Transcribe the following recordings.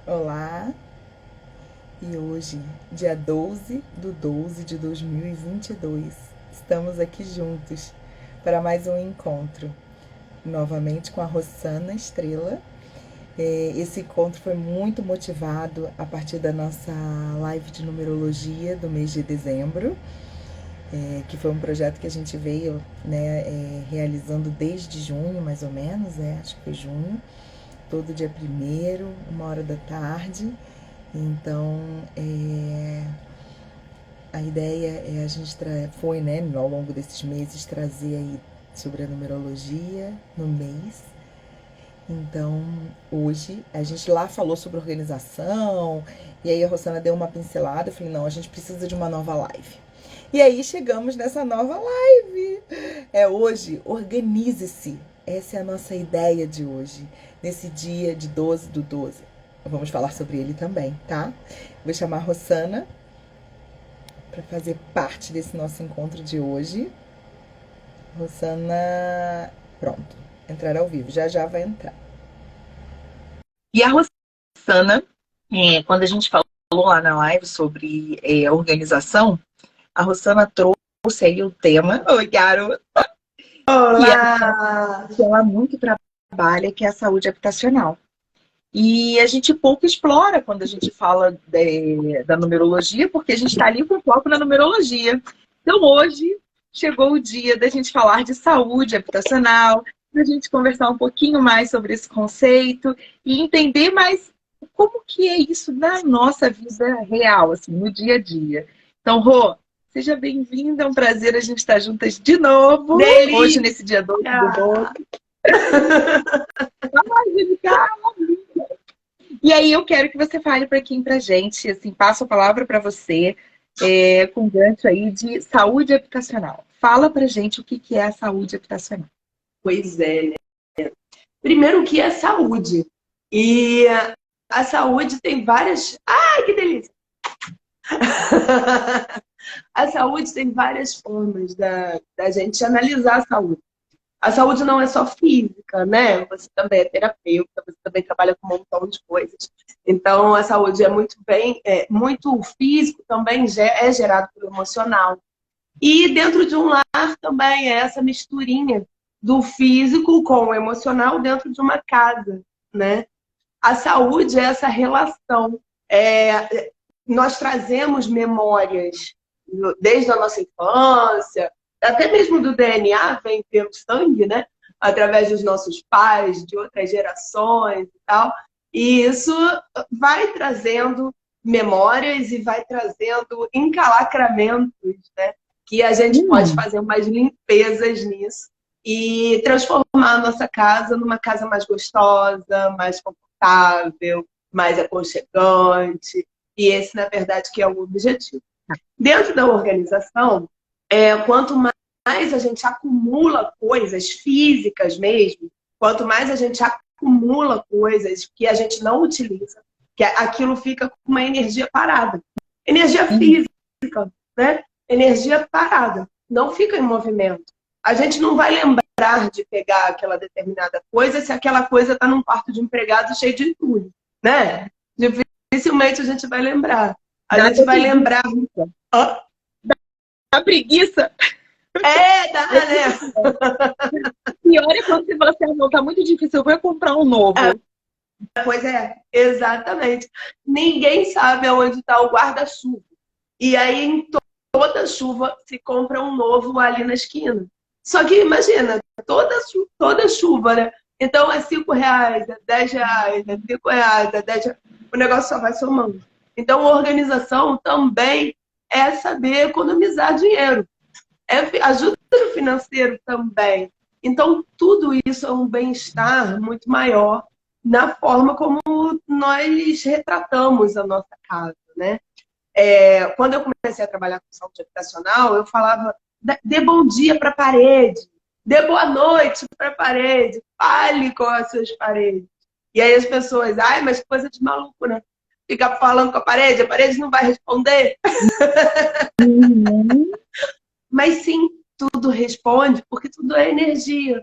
Olá, e hoje, dia 12 de 2022, estamos aqui juntos para mais um encontro, novamente com a Rossana Estrela. Esse encontro foi muito motivado a partir da nossa live de numerologia do mês de dezembro, que foi um projeto que a gente veio, né, realizando desde junho, mais ou menos, acho que foi junho, todo dia primeiro, 1 hora da tarde. Então, a ideia é a gente foi, né, ao longo desses meses, trazer aí sobre a numerologia no mês. Então, hoje, a gente lá falou sobre organização, e aí a Rosana deu uma pincelada, eu falei, não, a gente precisa de uma nova live. E aí chegamos nessa nova live. Hoje, organize-se. Essa é a nossa ideia de hoje, nesse dia de 12/12. Vamos falar sobre ele também, tá? Vou chamar a Rosana para fazer parte desse nosso encontro de hoje. Rosana, pronto, entrar ao vivo, já já vai entrar. E a Rosana, quando a gente falou lá na live sobre organização, a Rosana trouxe aí o tema. Oi, Caro! Olá! Que ela muito trabalha, que é a saúde habitacional. E a gente pouco explora quando a gente fala da numerologia, porque a gente está ali com foco na numerologia. Então, hoje chegou o dia da gente falar de saúde habitacional, da gente conversar um pouquinho mais sobre esse conceito e entender mais como que é isso na nossa vida real, assim, no dia a dia. Então, Rô, seja bem-vinda, é um prazer a gente estar juntas de novo, hoje Delícia! nesse dia 12/12. E aí eu quero que você fale para aqui pra gente, assim, passo a palavra para você, com gancho aí de saúde habitacional. Fala pra gente o que é a saúde habitacional. Pois é, né? Primeiro, o que é saúde? E a saúde tem várias. Ai, que delícia! A saúde tem várias formas da gente analisar a saúde. A saúde não é só física, né? Você também é terapeuta, você também trabalha com um montão de coisas. Então, a saúde é muito bem, muito físico também é gerado pelo emocional. E dentro de um lar também é essa misturinha do físico com o emocional dentro de uma casa, né? A saúde é essa relação. Nós trazemos memórias desde a nossa infância, até mesmo do DNA, vem pelo sangue, né? Através dos nossos pais, de outras gerações e tal. E isso vai trazendo memórias e vai trazendo encalacramentos, né? Que a gente pode fazer umas limpezas nisso e transformar a nossa casa numa casa mais gostosa, mais confortável, mais aconchegante. E esse, na verdade, que é o objetivo. Dentro da organização, quanto mais a gente acumula coisas físicas mesmo, quanto mais a gente acumula coisas que a gente não utiliza, que aquilo fica com uma energia parada. Energia física, né? Energia parada, não fica em movimento. A gente não vai lembrar de pegar aquela determinada coisa se aquela coisa está num quarto de empregado cheio de entulho, né? Dificilmente a gente vai lembrar. A gente vai lembrar. A preguiça. Dá, né? E olha quando você fala assim, não, tá muito difícil, eu vou comprar um novo. Pois é, exatamente. Ninguém sabe aonde está o guarda-chuva. E aí, em toda chuva, se compra um novo ali na esquina. Só que imagina, toda chuva, né? Então é R$ 5, é R$ 10, é R$ 5, é R$ 10. O negócio só vai somando. Então, organização também é saber economizar dinheiro. Ajuda no financeiro também. Então, tudo isso é um bem-estar muito maior na forma como nós retratamos a nossa casa, né? Quando eu comecei a trabalhar com saúde habitacional, eu falava, dê bom dia para a parede, dê boa noite para a parede, fale com as suas paredes. E aí as pessoas, ai, mas coisa de maluco, né? Fica falando com a parede não vai responder. Uhum. Mas sim, tudo responde, porque tudo é energia.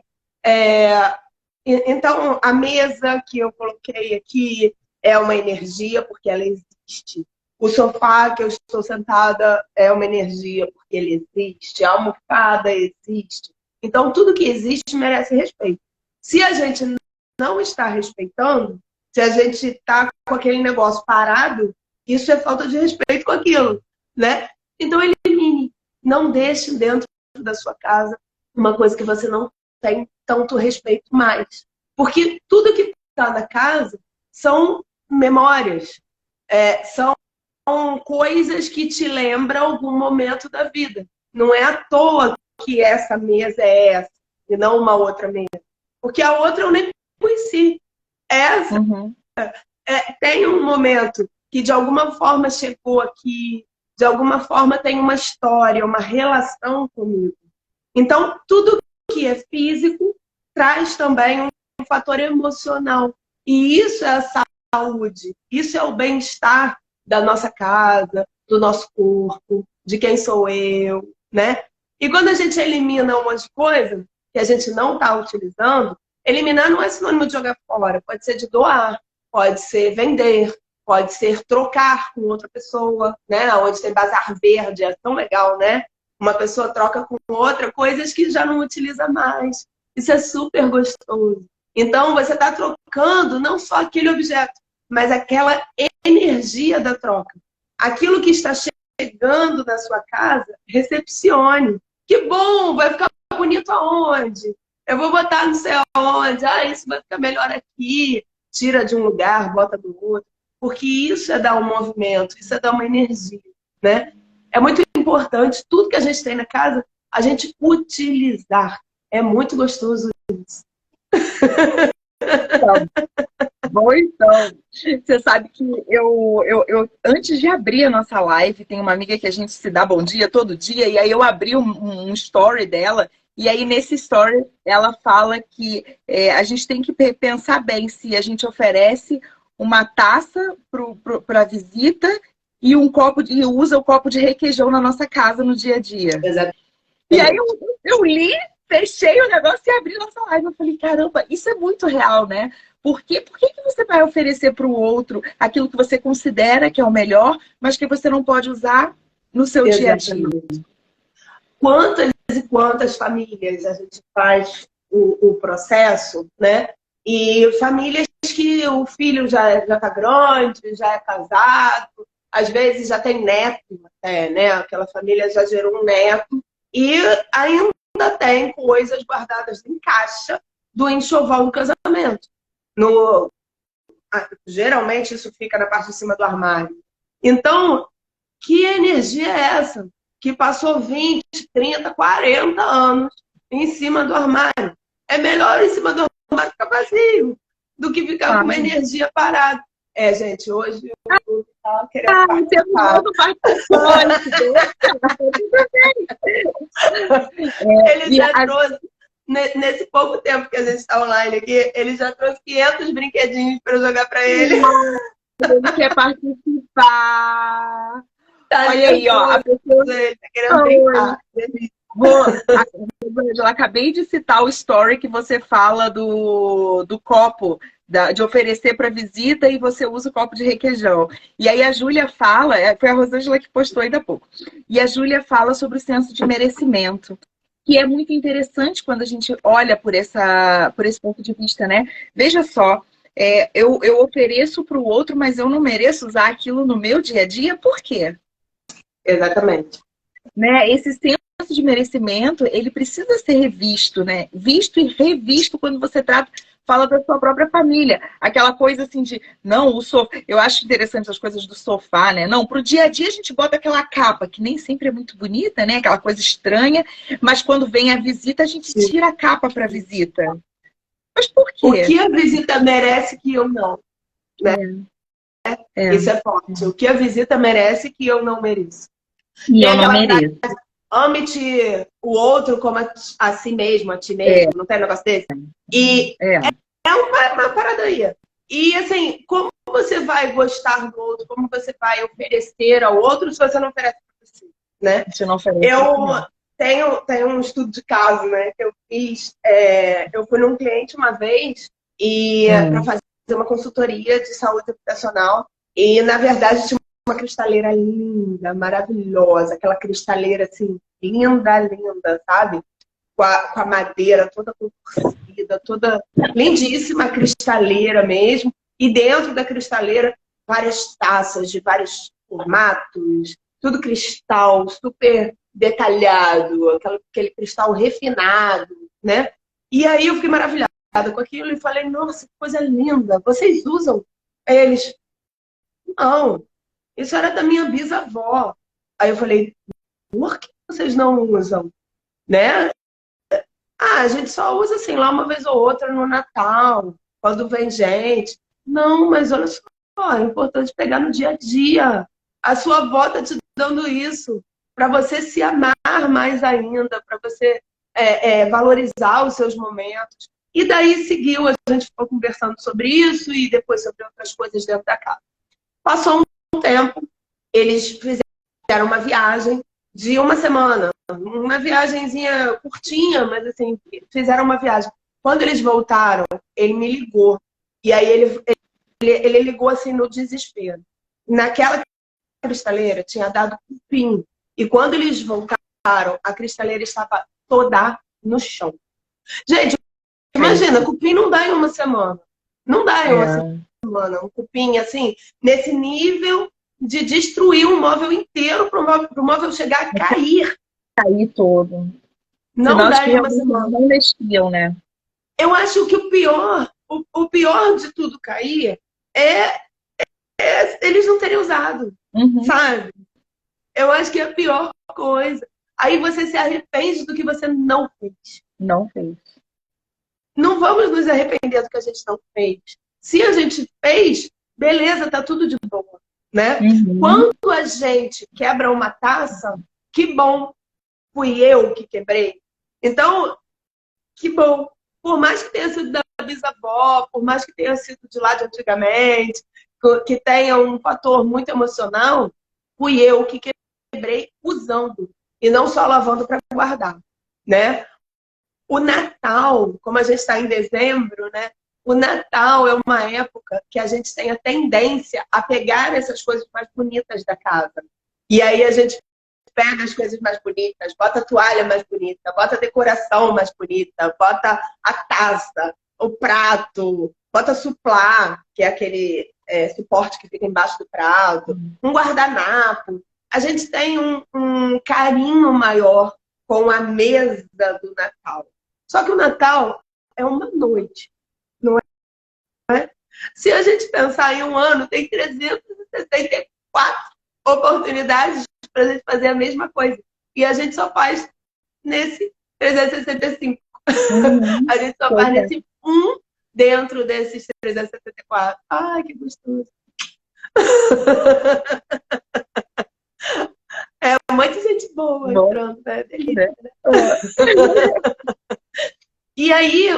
Então, a mesa que eu coloquei aqui, é uma energia porque ela existe. O sofá que eu estou sentada é uma energia porque ele existe. A almofada existe. Então, tudo que existe merece respeito. Se a gente não está respeitando, se a gente está com aquele negócio parado, isso é falta de respeito com aquilo, né? Então, elimine. Não deixe dentro da sua casa uma coisa que você não tem tanto respeito mais. Porque tudo que está na casa são memórias, são coisas que te lembram algum momento da vida. Não é à toa que essa mesa é essa e não uma outra mesa. Porque a outra eu nem conheci. Essa tem um momento que de alguma forma chegou aqui, de alguma forma tem uma história, uma relação comigo. Então, tudo que é físico traz também um fator emocional. E isso é a saúde, isso é o bem-estar da nossa casa, do nosso corpo, de quem sou eu, né? E quando a gente elimina um monte de coisa que a gente não está utilizando, eliminar não é sinônimo de jogar fora, pode ser de doar, pode ser vender, pode ser trocar com outra pessoa, né? Onde tem bazar verde, é tão legal, né? Uma pessoa troca com outra coisas que já não utiliza mais. Isso é super gostoso. Então, você está trocando não só aquele objeto, mas aquela energia da troca. Aquilo que está chegando na sua casa, recepcione. Que bom, vai ficar bonito aonde? Eu vou botar não sei aonde. Ah, isso vai ficar melhor aqui. Tira de um lugar, bota do outro. Porque isso é dar um movimento, isso é dar uma energia, né? É muito importante, tudo que a gente tem na casa, a gente utilizar. É muito gostoso isso. Bom, então, você sabe que antes de abrir a nossa live, tem uma amiga que a gente se dá bom dia todo dia, e aí eu abri um story dela, e aí nesse story ela fala que a gente tem que pensar bem se a gente oferece uma taça para a visita e e usa o copo de requeijão na nossa casa no dia a dia. Exatamente. E aí eu li, fechei o negócio e abri nossa live. Eu falei, caramba, isso é muito real, né? Por que você vai oferecer para o outro aquilo que você considera que é o melhor, mas que você não pode usar no seu dia a dia? Quantas e quantas famílias a gente faz o processo, né? E famílias que o filho já tá grande, já é casado, às vezes já tem neto até, né? Aquela família já gerou um neto e ainda tem coisas guardadas em caixa do enxoval do casamento. Geralmente isso fica na parte de cima do armário. Então, que energia é essa? Que passou 20, 30, 40 anos em cima do armário. É melhor em cima do armário ficar vazio do que ficar com uma energia parada. Gente, hoje eu estava querendo participar. Ele já trouxe, nesse pouco tempo que a gente está online aqui, ele já trouxe 500 brinquedinhos para jogar para ele. Ele quer participar. Tá, olha aí, ó. A pessoa tá querendo brincar. Eu acabei de citar o story que você fala do copo, de oferecer para visita e você usa o copo de requeijão. E aí a Júlia fala, foi a Rosângela que postou ainda há pouco, e a Júlia fala sobre o senso de merecimento, que é muito interessante quando a gente olha por esse ponto de vista, né? Veja só, eu ofereço para o outro, mas eu não mereço usar aquilo no meu dia a dia, por quê? Exatamente. Né? Esse senso de merecimento, ele precisa ser revisto, né? Visto e revisto quando você fala da sua própria família. Aquela coisa assim de, não, eu acho interessante as coisas do sofá, né? Não, pro dia a dia a gente bota aquela capa, que nem sempre é muito bonita, né? Aquela coisa estranha, mas quando vem a visita, a gente tira a capa para a visita. Mas por quê? O que a visita merece que eu não? Né? Isso é forte. O que a visita merece que eu não mereço. E eu não mereço. Ame-te o outro como a si mesmo, a ti mesmo. Não tem negócio desse? E é uma paradaria. E assim, como você vai gostar do outro? Como você vai oferecer ao outro se você não oferece para você? Né? Se não oferece, eu tenho um estudo de caso, né? Que eu fiz. Eu fui num cliente uma vez e para fazer fazia uma consultoria de saúde ocupacional e, na verdade, tinha uma cristaleira linda, maravilhosa, aquela cristaleira, assim, linda, linda, sabe? Com a madeira toda contorcida, toda lindíssima cristaleira mesmo. E dentro da cristaleira, várias taças de vários formatos, tudo cristal, super detalhado, aquele cristal refinado, né? E aí eu fiquei maravilhada com aquilo e falei, nossa, que coisa linda, vocês usam? Aí eles, não, isso era da minha bisavó. Aí eu falei, por que vocês não usam? Né? Ah, a gente só usa assim lá uma vez ou outra no Natal, quando vem gente. Não, mas olha só, é importante pegar no dia a dia. A sua avó está te dando isso para você se amar mais ainda, para você valorizar os seus momentos. E daí seguiu, a gente ficou conversando sobre isso e depois sobre outras coisas dentro da casa. Passou um tempo, eles fizeram uma viagem de uma semana, uma viagenzinha curtinha, mas assim, fizeram uma viagem. Quando eles voltaram, ele me ligou. E aí ele ligou assim no desespero. Naquela cristaleira tinha dado cupim. E quando eles voltaram, a cristaleira estava toda no chão. Gente, imagina, cupim não dá em uma semana. Não dá em uma semana. Um cupim, assim, nesse nível de destruir um móvel inteiro para o móvel chegar a cair. Cair todo. Não dá em uma semana. Não mexiam, né? Eu acho que o pior de tudo cair é eles não terem usado, sabe? Eu acho que é a pior coisa. Aí você se arrepende do que você não fez. Não fez. Não vamos nos arrepender do que a gente não fez. Se a gente fez, beleza, tá tudo de boa, né? Quando a gente quebra uma taça, que bom, fui eu que quebrei. Então, que bom. Por mais que tenha sido da bisavó, por mais que tenha sido de lá de antigamente, que tenha um fator muito emocional, fui eu que quebrei usando e não só lavando para guardar, né? O Natal, como a gente está em dezembro, né? O Natal é uma época que a gente tem a tendência a pegar essas coisas mais bonitas da casa. E aí a gente pega as coisas mais bonitas, bota a toalha mais bonita, bota a decoração mais bonita, bota a taça, o prato, bota suplá, que é aquele suporte que fica embaixo do prato, um guardanapo. A gente tem um carinho maior com a mesa do Natal. Só que o Natal é uma noite, não é? Se a gente pensar em um ano, tem 364 oportunidades para a gente fazer a mesma coisa. E a gente só faz nesse 365. A gente só faz nesse dentro desses 364. Ai, que gostoso. É muita gente boa entrando, né? Delícia, né? E aí,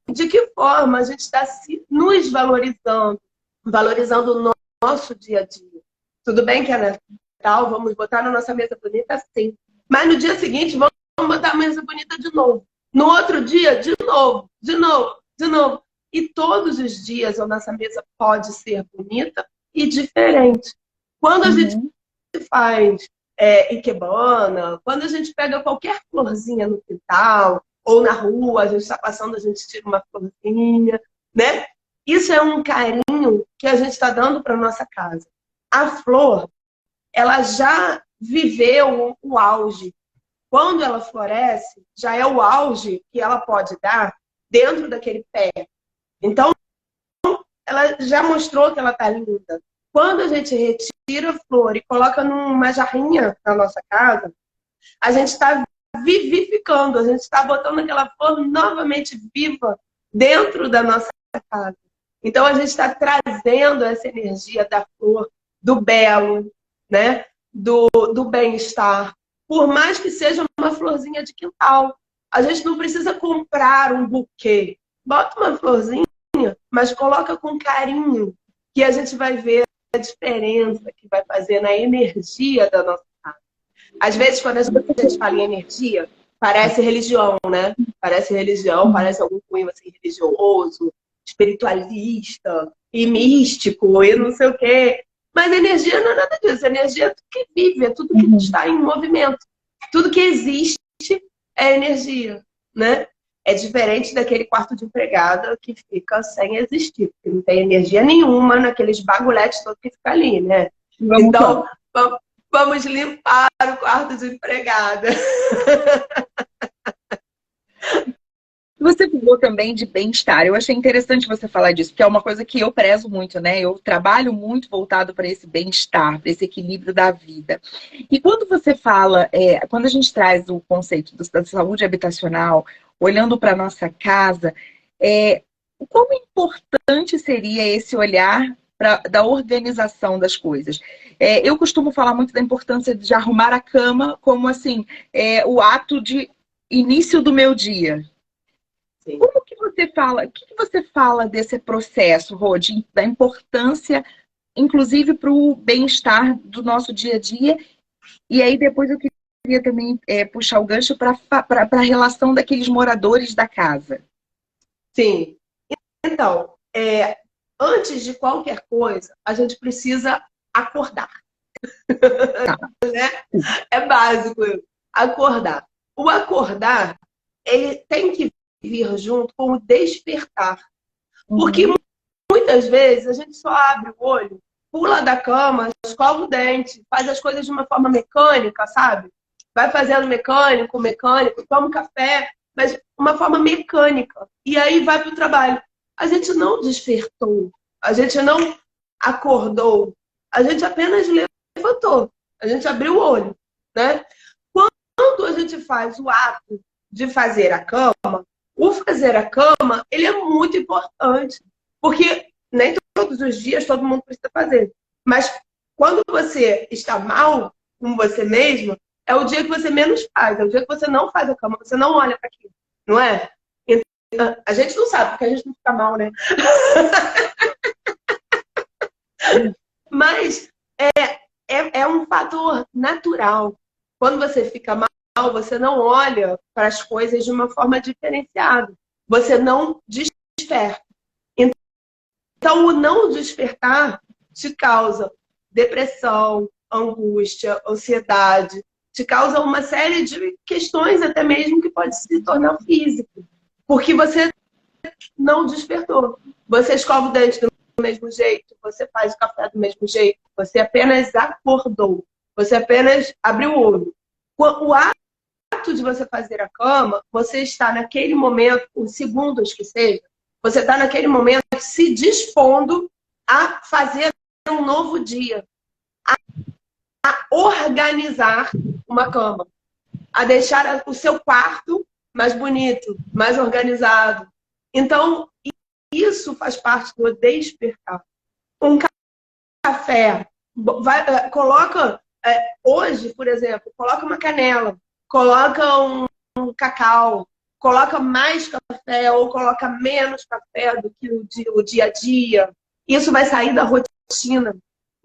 de que forma a gente está nos valorizando, valorizando o nosso dia a dia? Tudo bem que é Natal, vamos botar na nossa mesa bonita, sim. Mas no dia seguinte, vamos botar a mesa bonita de novo. No outro dia, de novo, de novo, de novo. E todos os dias a nossa mesa pode ser bonita e diferente. Quando a gente faz ikebana, quando a gente pega qualquer florzinha no quintal ou na rua, a gente está passando, a gente tira uma florzinha, né? Isso é um carinho que a gente está dando para nossa casa. A flor, ela já viveu o auge. Quando ela floresce, já é o auge que ela pode dar dentro daquele pé. Então, ela já mostrou que ela está linda. Quando a gente retira a flor e coloca numa jarrinha na nossa casa, a gente está vivificando, a gente está botando aquela flor novamente viva dentro da nossa casa. Então, a gente está trazendo essa energia da flor, do belo, né? do bem-estar. Por mais que seja uma florzinha de quintal. A gente não precisa comprar um buquê. Bota uma florzinha, mas coloca com carinho, que a gente vai ver a diferença que vai fazer na energia da nossa casa. Às vezes, quando a gente fala em energia, parece religião, né? Parece religião, parece algum cunho assim, religioso, espiritualista e místico e não sei o quê. Mas energia não é nada disso. Energia é tudo que vive, é tudo que está em movimento. Tudo que existe é energia, né? É diferente daquele quarto de empregada que fica sem existir, porque não tem energia nenhuma naqueles bagulhetes todos que fica ali, né? Então, vamos limpar o quarto de empregada. Você falou também de bem-estar. Eu achei interessante você falar disso, porque é uma coisa que eu prezo muito, né? Eu trabalho muito voltado para esse bem-estar, para esse equilíbrio da vida. E quando você fala, quando a gente traz o conceito da saúde habitacional, olhando para a nossa casa, como importante seria esse olhar da organização das coisas? Eu costumo falar muito da importância de arrumar a cama como assim, o ato de início do meu dia. Sim. Como que você fala? O que você fala desse processo, Rô, da importância, inclusive, para o bem-estar do nosso dia a dia? E aí depois eu queria também puxar o gancho para a relação daqueles moradores da casa. Sim. Então, antes de qualquer coisa, a gente precisa acordar. Né? É básico acordar. O acordar, ele tem que vir junto com o despertar. Porque muitas vezes a gente só abre o olho, pula da cama, escova o dente, faz as coisas de uma forma mecânica, sabe? Vai fazendo mecânico, toma um café, mas uma forma mecânica. E aí vai para o trabalho. A gente não despertou, a gente não acordou, a gente apenas levantou, a gente abriu o olho, né? Quando a gente faz o ato de fazer a cama, o fazer a cama, ele é muito importante, porque nem todos os dias todo mundo precisa fazer. Mas quando você está mal com você mesmo, é o dia que você menos faz, é o dia que você não faz a cama, você não olha para aquilo, não é? Então, a gente não sabe, porque a gente não fica mal, né? Mas é um fator natural. Quando você fica mal, você não olha para as coisas de uma forma diferenciada. Você não desperta. Então, o não despertar te causa depressão, angústia, ansiedade, te causa uma série de questões até mesmo que pode se tornar físico. Porque você não despertou. Você escova o dente do mesmo jeito, você faz o café do mesmo jeito, você apenas acordou, você apenas abriu o olho. O ato de você fazer a cama, você está naquele momento, por segundos que seja, você está naquele momento se dispondo a fazer um novo dia, a organizar uma cama, a deixar o seu quarto mais bonito, mais organizado. Então, isso faz parte do despertar. Um café, coloca, hoje, por exemplo, coloca uma canela, coloca um cacau, coloca mais café ou coloca menos café do que o dia a dia. Isso vai sair da rotina,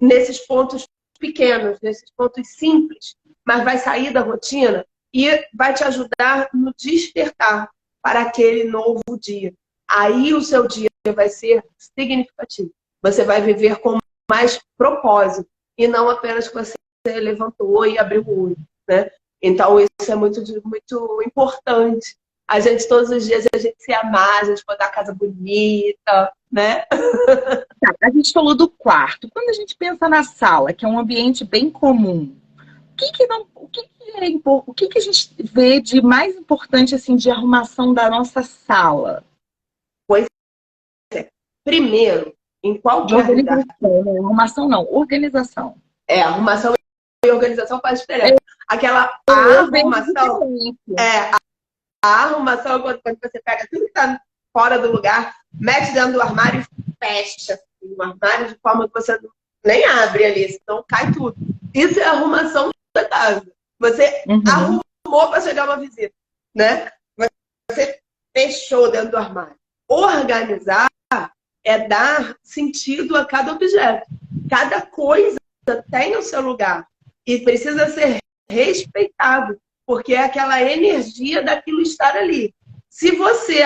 nesses pontos pequenos, nesses pontos simples, mas vai sair da rotina e vai te ajudar no despertar para aquele novo dia. Aí o seu dia vai ser significativo. Você vai viver com mais propósito e não apenas que você levantou e abriu o olho, né? Então isso é muito, muito importante. A gente, todos os dias, a gente se amar, a gente botar a casa bonita, né? A gente falou do quarto. Quando a gente pensa na sala, que é um ambiente bem comum, o que a gente vê de mais importante assim de arrumação da nossa sala? Pois é. Primeiro, em qualquer lugar. Né? Arrumação não, organização. Arrumação e organização faz diferença. Arrumação. A arrumação é quando você pega tudo que está fora do lugar, mete dentro do armário e fecha assim, o armário de forma que você nem abre ali, senão cai tudo. Isso é a arrumação da casa. Você arrumou para chegar uma visita, né? Você fechou dentro do armário. Organizar é dar sentido a cada objeto. Cada coisa tem o seu lugar e precisa ser respeitado, porque é aquela energia daquilo estar ali. Se você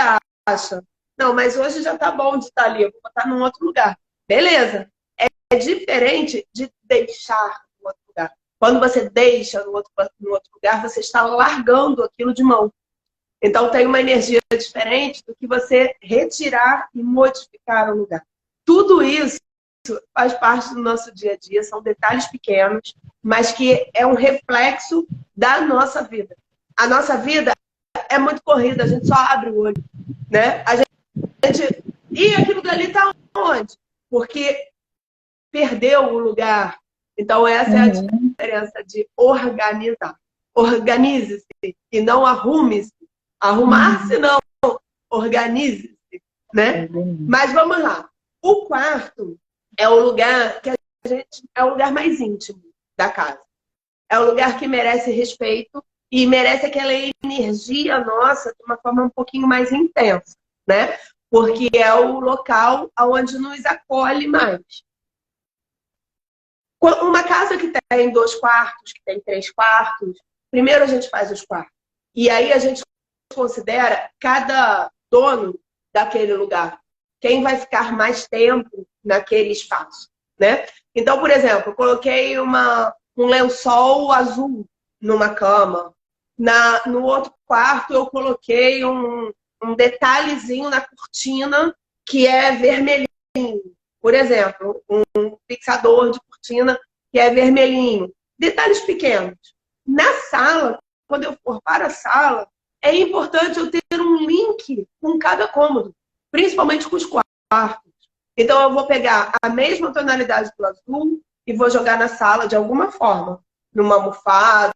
acha Não, mas hoje já tá bom de estar ali, eu vou botar num outro lugar. Beleza. É diferente de deixar no outro lugar. Quando você deixa no outro lugar, você está largando aquilo de mão. Então tem uma energia diferente do que você retirar e modificar o lugar. Tudo isso faz parte do nosso dia a dia, são detalhes pequenos, mas que é um reflexo da nossa vida. A nossa vida é muito corrida, a gente só abre o olho, né? E aquilo dali está onde? Porque perdeu o lugar. Então essa é a diferença de organizar. Organize-se e não arrume-se. Arrumar-se não, organize-se, né? Mas vamos lá. O quarto é o lugar que é o lugar mais íntimo da casa. É o lugar que merece respeito e merece aquela energia nossa de uma forma um pouquinho mais intensa, né? Porque é o local onde nos acolhe mais. Uma casa que tem 2 quartos, que tem 3 quartos, primeiro a gente faz os quartos. E aí a gente considera cada dono daquele lugar. Quem vai ficar mais tempo naquele espaço, né? Então, por exemplo, eu coloquei um lençol azul numa cama. No outro quarto, eu coloquei um detalhezinho na cortina que é vermelhinho. Por exemplo, um fixador de cortina que é vermelhinho. Detalhes pequenos. Na sala, quando eu for para a sala, é importante eu ter um link com cada cômodo, principalmente com os quartos. Então, eu vou pegar a mesma tonalidade do azul e vou jogar na sala de alguma forma. Numa almofada,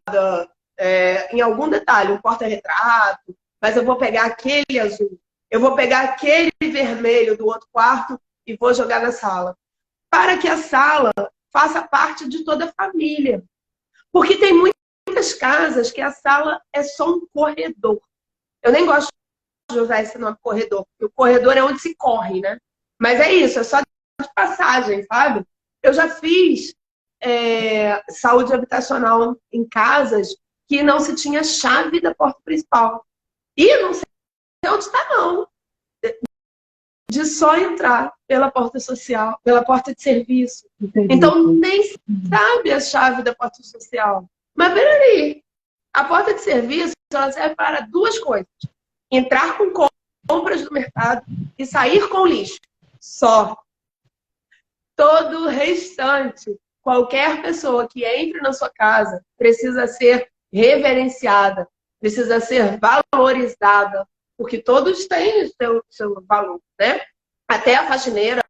em algum detalhe, um porta-retrato. Mas eu vou pegar aquele azul. Eu vou pegar aquele vermelho do outro quarto e vou jogar na sala. Para que a sala faça parte de toda a família. Porque tem muitas casas que a sala é só um corredor. Eu nem gosto de usar esse nome corredor, porque o corredor é onde se corre, né? Mas é isso, é só de passagem, sabe? Eu já fiz saúde habitacional em casas que não se tinha chave da porta principal. E não sei onde está, não. De só entrar pela porta social, pela porta de serviço. Entendi. Então, nem sabe a chave da porta social. Mas peraí, a porta de serviço ela serve para 2 coisas. Entrar com compras do mercado e sair com lixo. Só. Todo o restante, qualquer pessoa que entre na sua casa precisa ser reverenciada, precisa ser valorizada, porque todos têm o seu valor, né? Até a faxineira,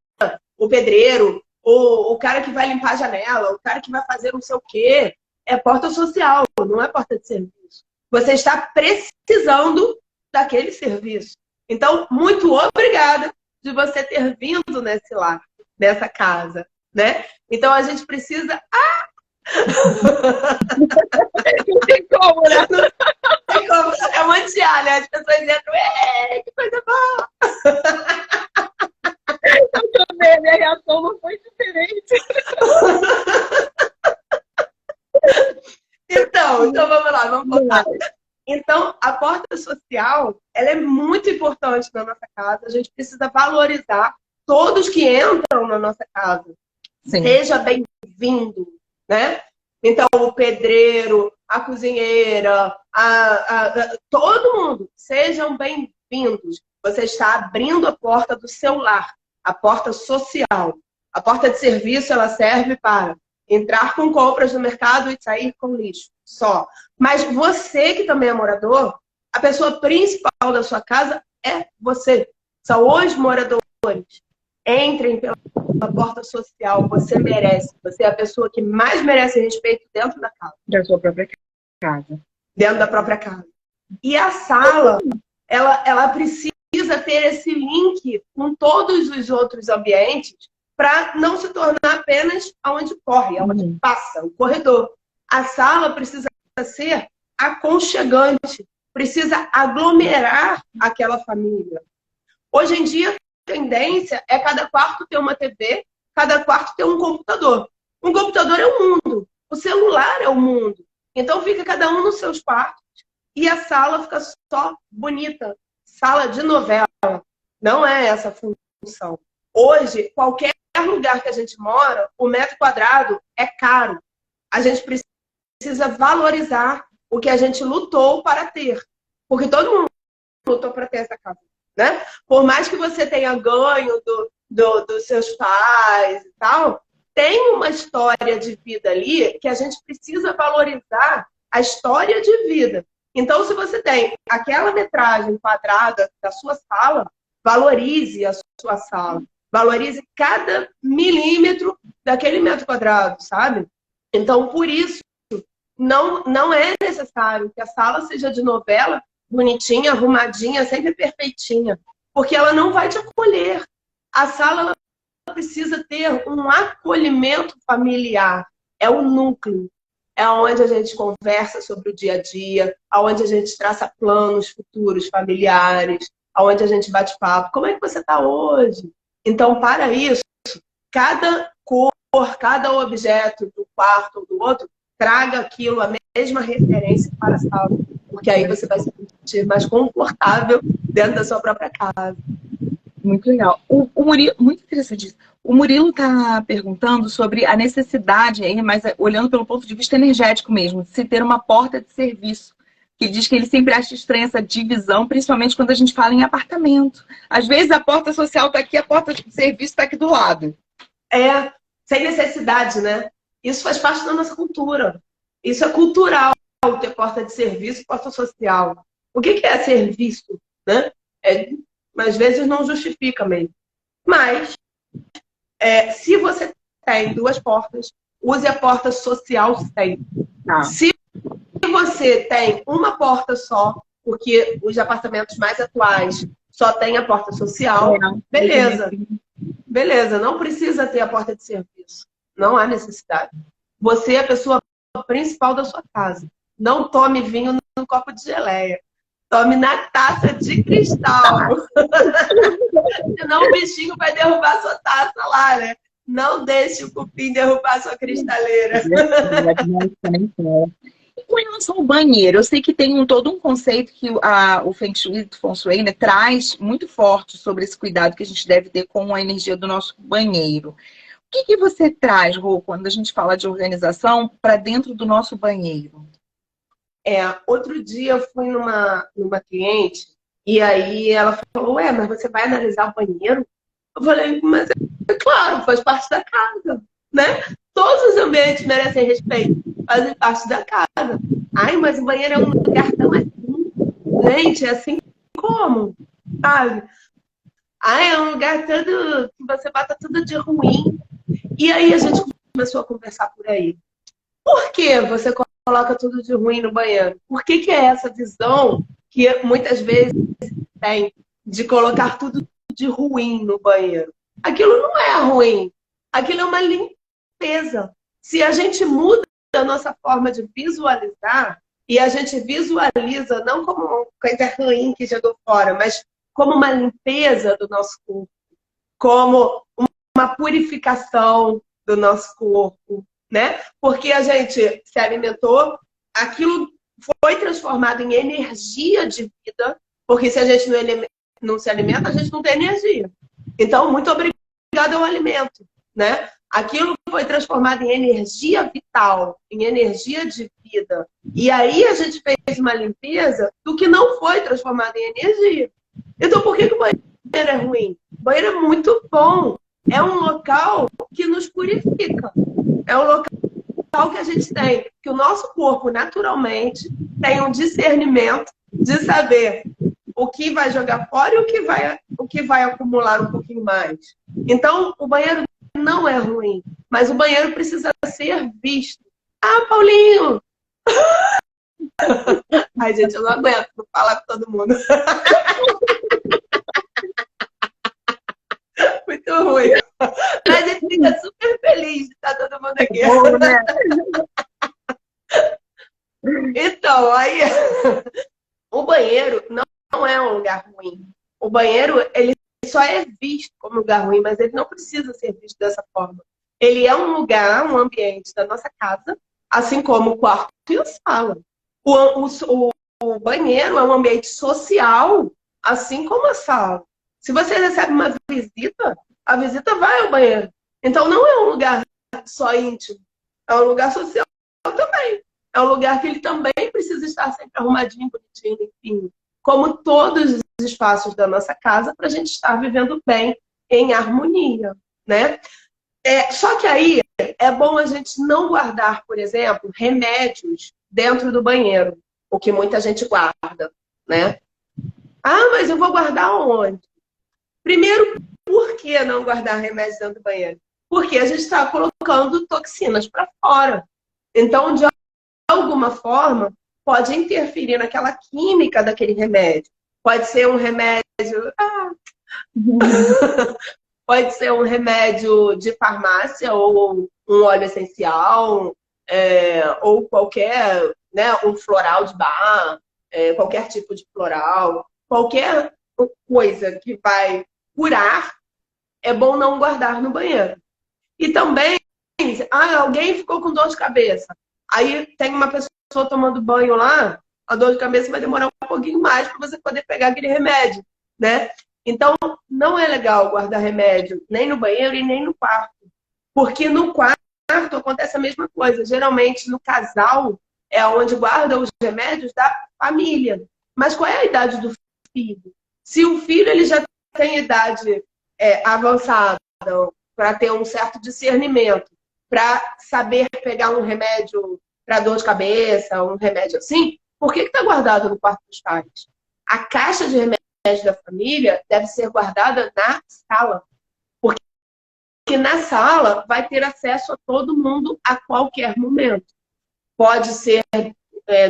o pedreiro, o cara que vai limpar a janela, o cara que vai fazer não sei o quê. É porta social, não é porta de serviço. Você está precisando daquele serviço. Então, muito obrigada de você ter vindo nesse lar, nessa casa, né? Então, a gente precisa... Não tem como, né? Não tem como. É mantear, né? As pessoas entram, que coisa boa! Eu também, a minha reação não foi diferente. Então vamos lá, vamos voltar. Então, a porta social, ela é muito importante na nossa casa. A gente precisa valorizar todos que entram na nossa casa. Sim. Seja bem-vindo, né? Então, o pedreiro, a cozinheira, todo mundo, sejam bem-vindos. Você está abrindo a porta do seu lar, a porta social. A porta de serviço, ela serve para entrar com compras no mercado e sair com lixo, só. Mas você que também é morador, a pessoa principal da sua casa é você. São os moradores. Entrem pela porta social, você merece. Você é a pessoa que mais merece respeito dentro da casa. Da sua própria casa. Dentro da própria casa. E a sala, ela precisa ter esse link com todos os outros ambientes para não se tornar apenas aonde corre, aonde passa, o corredor. A sala precisa ser aconchegante, precisa aglomerar aquela família. Hoje em dia, a tendência é cada quarto ter uma TV, cada quarto ter um computador. Um computador é o mundo, o celular é o mundo. Então fica cada um nos seus quartos e a sala fica só bonita, sala de novela. Não é essa a função. Hoje, qualquer lugar que a gente mora, o metro quadrado é caro. A gente precisa valorizar o que a gente lutou para ter. Porque todo mundo lutou para ter essa casa, né? Por mais que você tenha ganho dos seus pais e tal, tem uma história de vida ali que a gente precisa valorizar a história de vida. Então, se você tem aquela metragem quadrada da sua sala, valorize a sua sala. Valorize cada milímetro daquele metro quadrado, sabe? Então, por isso, não é necessário que a sala seja de novela, bonitinha, arrumadinha, sempre perfeitinha, porque ela não vai te acolher. A sala ela precisa ter um acolhimento familiar. É o núcleo. É onde a gente conversa sobre o dia a dia, onde a gente traça planos futuros familiares, onde a gente bate papo. Como é que você está hoje? Então, para isso, cada cor, cada objeto do quarto ou do outro, traga aquilo, a mesma referência para a sala. Porque aí você vai se sentir mais confortável dentro da sua própria casa. Muito legal. O Murilo, muito interessante isso. O Murilo está perguntando sobre a necessidade, mas olhando pelo ponto de vista energético mesmo, de se ter uma porta de serviço. Que diz que ele sempre acha estranha essa divisão, principalmente quando a gente fala em apartamento. Às vezes a porta social está aqui, a porta de serviço está aqui do lado. É, sem necessidade, né? Isso faz parte da nossa cultura. Isso é cultural, ter porta de serviço, porta social. O que é serviço, né? Às vezes não justifica mesmo. Mas, se você tem duas portas, use a porta social sempre. Tá. Se você tem uma porta só, porque os apartamentos mais atuais só tem a porta social, beleza. Beleza, não precisa ter a porta de serviço. Não há necessidade. Você é a pessoa principal da sua casa. Não tome vinho no copo de geleia. Tome na taça de cristal. Senão o bichinho vai derrubar sua taça lá, né? Não deixe o cupim derrubar sua cristaleira. E com relação ao banheiro, eu sei que tem todo um conceito que o Feng Shui, Feng Shui, né, traz muito forte sobre esse cuidado que a gente deve ter com a energia do nosso banheiro. O que você traz, Rô, quando a gente fala de organização para dentro do nosso banheiro? Outro dia eu fui numa cliente e aí ela falou, mas você vai analisar o banheiro? Eu falei, mas claro, faz parte da casa, né? Todos os ambientes merecem respeito, fazem parte da casa. Ai, mas o banheiro é um lugar tão assim. Gente, é assim como? Sabe? Ai, é um lugar todo que você bota tudo de ruim. E aí a gente começou a conversar por aí. Por que você coloca tudo de ruim no banheiro? Por que é essa visão que muitas vezes tem de colocar tudo de ruim no banheiro? Aquilo não é ruim. Aquilo é uma limpeza. Se a gente muda a nossa forma de visualizar, e a gente visualiza não como uma coisa ruim que jogou fora, mas como uma limpeza do nosso corpo, como uma purificação do nosso corpo, né? Porque a gente se alimentou, aquilo foi transformado em energia de vida, porque se a gente não se alimenta, a gente não tem energia. Então, muito obrigada ao alimento, né? Aquilo foi transformado em energia vital, em energia de vida. E aí a gente fez uma limpeza do que não foi transformado em energia. Então, por que o banheiro é ruim? O banheiro é muito bom. É um local que nos purifica. É um local que a gente tem, que o nosso corpo, naturalmente, tem um discernimento de saber o que vai jogar fora e o que vai acumular um pouquinho mais. Então, o banheiro não é ruim, mas o banheiro precisa ser visto. Ah, Paulinho! Ai, gente, eu não aguento falar com todo mundo. Muito ruim. Mas a gente fica super feliz de estar todo mundo aqui. Bom, né? Então, aí, o banheiro não é um lugar ruim. O banheiro, ele só é visto como um lugar ruim, mas ele não precisa ser visto dessa forma. Ele é um lugar, um ambiente da nossa casa, assim como o quarto e a sala. O banheiro é um ambiente social, assim como a sala. Se você recebe uma visita, a visita vai ao banheiro. Então não é um lugar só íntimo, é um lugar social também. É um lugar que ele também precisa estar sempre arrumadinho, bonitinho, enfim. Como todos os espaços da nossa casa, para a gente estar vivendo bem, em harmonia, né? Só que aí é bom a gente não guardar, por exemplo, remédios dentro do banheiro, o que muita gente guarda, né? Ah, mas eu vou guardar onde? Primeiro, por que não guardar remédios dentro do banheiro? Porque a gente está colocando toxinas para fora. Então, de alguma forma, pode interferir naquela química daquele remédio. Pode ser um remédio. Pode ser um remédio de farmácia ou um óleo essencial, ou qualquer, né, um floral de bar, qualquer tipo de floral, qualquer coisa que vai curar, é bom não guardar no banheiro. E também, alguém ficou com dor de cabeça. Aí tem uma pessoa tomando banho lá, a dor de cabeça vai demorar um pouquinho mais para você poder pegar aquele remédio, né? Então, não é legal guardar remédio nem no banheiro e nem no quarto. Porque no quarto acontece a mesma coisa. Geralmente, no casal, é onde guarda os remédios da família. Mas qual é a idade do filho? Se o filho ele já tem idade avançada, para ter um certo discernimento, para saber pegar um remédio para dor de cabeça, um remédio assim, por que está guardado no quarto dos pais? A caixa de remédio da família deve ser guardada na sala. Porque na sala vai ter acesso a todo mundo a qualquer momento. Pode ser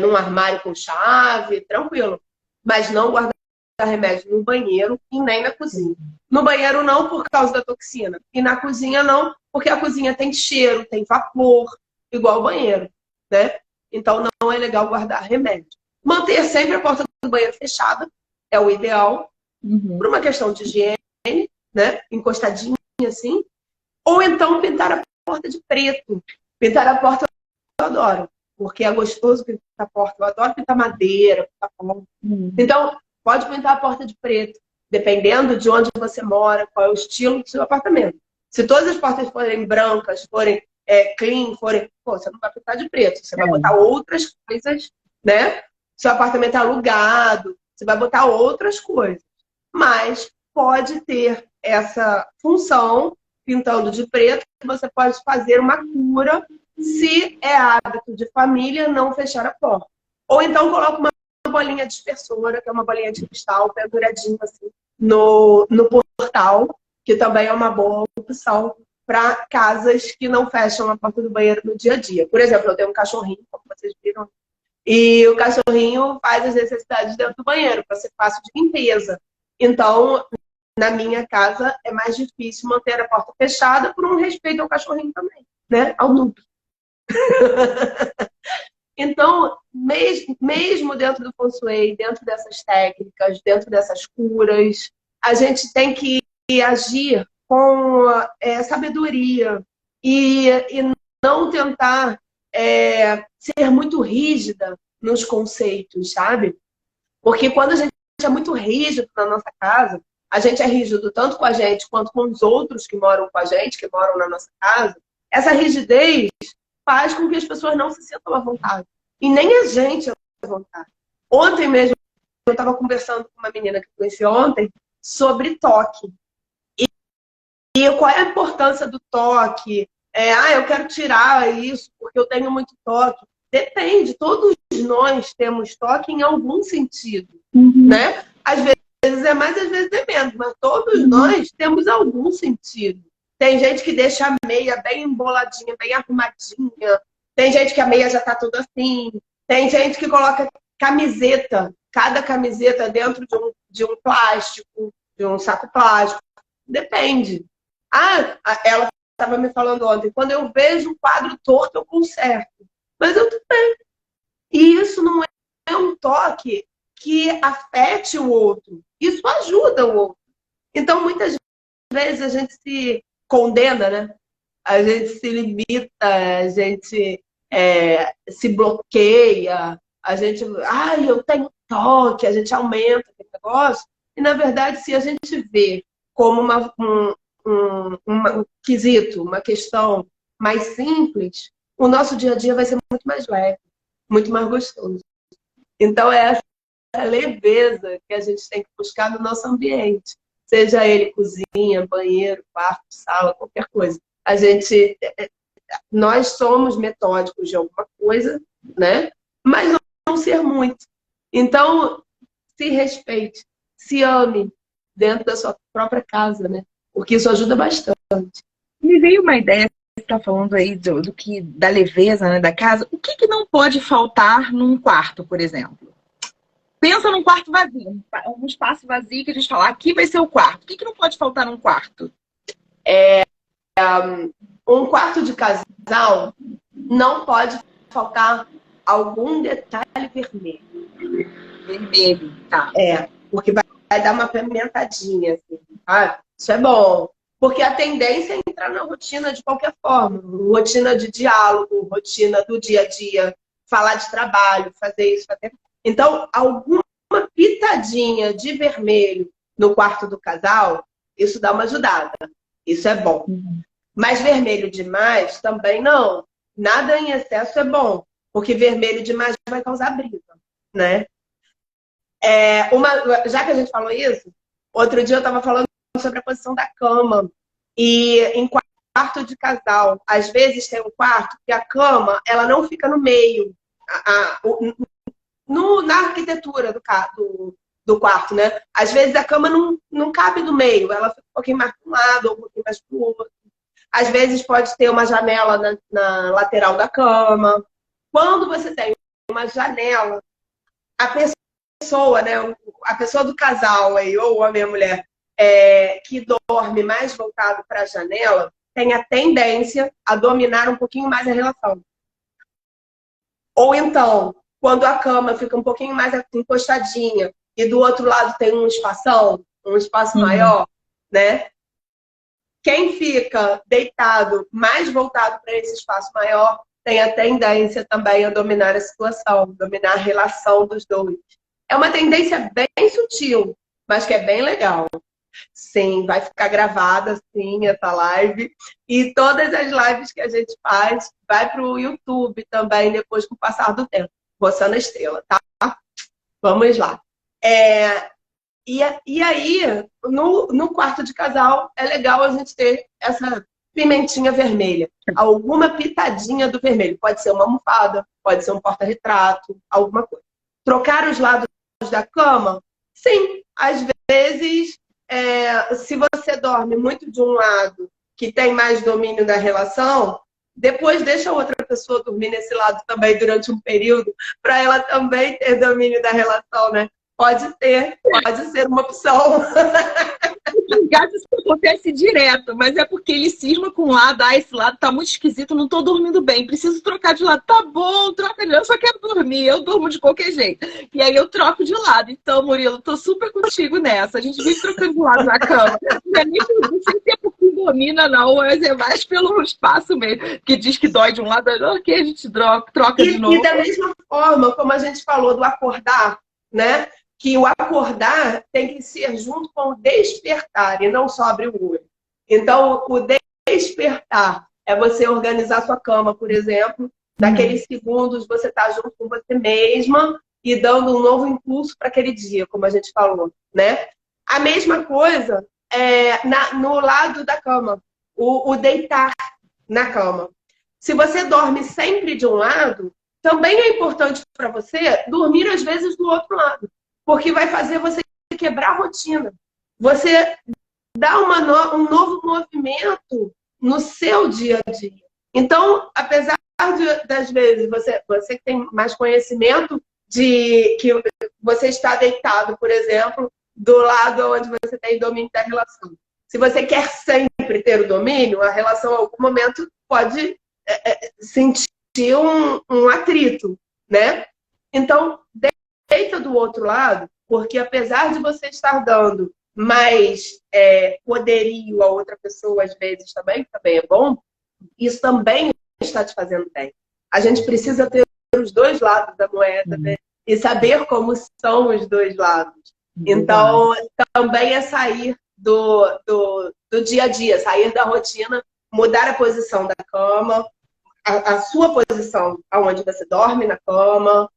num armário com chave, tranquilo. Mas não guardar remédio no banheiro e nem na cozinha. No banheiro não por causa da toxina. E na cozinha não, porque a cozinha tem cheiro, tem vapor, igual o banheiro, né? Então não é legal guardar remédio. Manter sempre a porta do banheiro fechada é o ideal, por uma questão de higiene, né? Encostadinha assim. Ou então pintar a porta de preto. Pintar a porta eu adoro, porque é gostoso pintar a porta. Eu adoro pintar madeira, pintar porta. Então, pode pintar a porta de preto, dependendo de onde você mora, qual é o estilo do seu apartamento. Se todas as portas forem brancas, forem clean, você não vai pintar de preto. Você vai botar outras coisas, né? Seu apartamento é alugado, você vai botar outras coisas. Mas pode ter essa função, pintando de preto, que você pode fazer uma cura se é hábito de família não fechar a porta. Ou então coloca uma bolinha dispersora, que é uma bolinha de cristal penduradinha assim, no portal, que também é uma boa opção para casas que não fecham a porta do banheiro no dia a dia. Por exemplo, eu tenho um cachorrinho, como vocês viram, e o cachorrinho faz as necessidades dentro do banheiro, para ser fácil de limpeza. Então, na minha casa, é mais difícil manter a porta fechada por um respeito ao cachorrinho também, né? Ao Nubi. Então, mesmo dentro do Feng Shui, dentro dessas técnicas, dentro dessas curas, a gente tem que agir com sabedoria e não tentar ser muito rígida nos conceitos, sabe? Porque quando a gente é muito rígido na nossa casa, a gente é rígido tanto com a gente quanto com os outros que moram com a gente, que moram na nossa casa, essa rigidez faz com que as pessoas não se sintam à vontade. E nem a gente é à vontade. Ontem mesmo, eu estava conversando com uma menina que eu conheci ontem sobre toque. E qual é a importância do toque? Eu quero tirar isso porque eu tenho muito toque. Depende, todos nós temos toque em algum sentido, né? Às vezes é mais, às vezes é menos, mas todos nós temos algum sentido. Tem gente que deixa a meia bem emboladinha, bem arrumadinha. Tem gente que a meia já tá toda assim. Tem gente que coloca camiseta, cada camiseta dentro de um plástico, de um saco plástico. Depende. Ela estava me falando ontem, quando eu vejo um quadro torto, eu conserto. Mas eu também. E isso não é um toque que afete o outro. Isso ajuda o outro. Então, muitas vezes a gente se condena, né? A gente se limita, a gente se bloqueia, a gente, eu tenho toque, a gente aumenta aquele negócio. E, na verdade, se a gente vê como um quesito, uma questão mais simples, o nosso dia a dia vai ser muito mais leve, muito mais gostoso. Então, é essa leveza que a gente tem que buscar no nosso ambiente. Seja ele cozinha, banheiro, quarto, sala, qualquer coisa. Nós somos metódicos de alguma coisa, né? Mas não ser muito. Então, se respeite, se ame dentro da sua própria casa, né? Porque isso ajuda bastante. Me veio uma ideia, você está falando aí da leveza, né, da casa. O que não pode faltar num quarto, por exemplo? Pensa num quarto vazio, um espaço vazio que a gente fala, aqui vai ser o quarto. O que não pode faltar num quarto? Um quarto de casal não pode faltar algum detalhe vermelho. Vermelho, tá. Porque vai dar uma pimentadinha, assim, sabe? Isso é bom. Porque a tendência é entrar na rotina de qualquer forma. Rotina de diálogo, rotina do dia a dia, falar de trabalho, fazer isso, fazer... Então, alguma pitadinha de vermelho no quarto do casal, isso dá uma ajudada. Isso é bom. Mas vermelho demais também não. Nada em excesso é bom. Porque vermelho demais vai causar briga, né? Já que a gente falou isso, outro dia eu estava falando sobre a posição da cama. E em quarto de casal, às vezes tem um quarto que a cama ela não fica no meio. Na arquitetura do quarto, né? Às vezes a cama não cabe no meio, ela fica um pouquinho mais para um lado ou um pouquinho mais para o outro. Às vezes pode ter uma janela na lateral da cama. Quando você tem uma janela, a pessoa, né, a pessoa do casal aí, ou a minha mulher, que dorme mais voltado para a janela, tem a tendência a dominar um pouquinho mais a relação. Ou então, quando a cama fica um pouquinho mais encostadinha e do outro lado tem um espaço maior, né? Quem fica deitado mais voltado para esse espaço maior tem a tendência também a dominar a situação, dominar a relação dos dois. É uma tendência bem sutil, mas que é bem legal. Sim, vai ficar gravada, sim, essa live. E todas as lives que a gente faz vai para o YouTube também, depois com o passar do tempo. Roçando a estrela, tá? Vamos lá. E aí, no quarto de casal, é legal a gente ter essa pimentinha vermelha. Alguma pitadinha do vermelho. Pode ser uma almofada, pode ser um porta-retrato, alguma coisa. Trocar os lados da cama? Sim, às vezes, se você dorme muito de um lado que tem mais domínio da relação, depois deixa a outra pessoa dormir nesse lado também durante um período, para ela também ter domínio da relação, né? Pode ser uma opção. Em casa isso acontece direto, mas é porque ele cisma com um lado, esse lado tá muito esquisito, não tô dormindo bem, preciso trocar de lado. Tá bom, troca de lado, eu só quero dormir, eu durmo de qualquer jeito. E aí eu troco de lado. Então, Murilo, tô super contigo nessa. A gente vive trocando de lado na cama. Não é nem porque domina, não, mas é mais pelo espaço mesmo, que diz que dói de um lado, ok, a gente troca de novo. E da mesma forma, como a gente falou do acordar, né? Que o acordar tem que ser junto com o despertar e não só abrir o olho. Então, o despertar é você organizar sua cama, por exemplo. Naqueles segundos você está junto com você mesma e dando um novo impulso para aquele dia, como a gente falou, né? A mesma coisa no lado da cama, o deitar na cama. Se você dorme sempre de um lado, também é importante para você dormir às vezes do outro lado. Porque vai fazer você quebrar a rotina. Você dá um novo movimento no seu dia a dia. Então, apesar das vezes você que tem mais conhecimento de que você está deitado, por exemplo, do lado onde você tem domínio da relação. Se você quer sempre ter o domínio, a relação, em algum momento, pode sentir um atrito, né? Então, deita do outro lado, porque apesar de você estar dando mais poderio a outra pessoa, às vezes também é bom, isso também está te fazendo bem. A gente precisa ter os dois lados da moeda, né? E saber como são os dois lados. Então, também é sair do dia a dia, sair da rotina, mudar a posição da cama, a sua posição aonde você dorme na cama,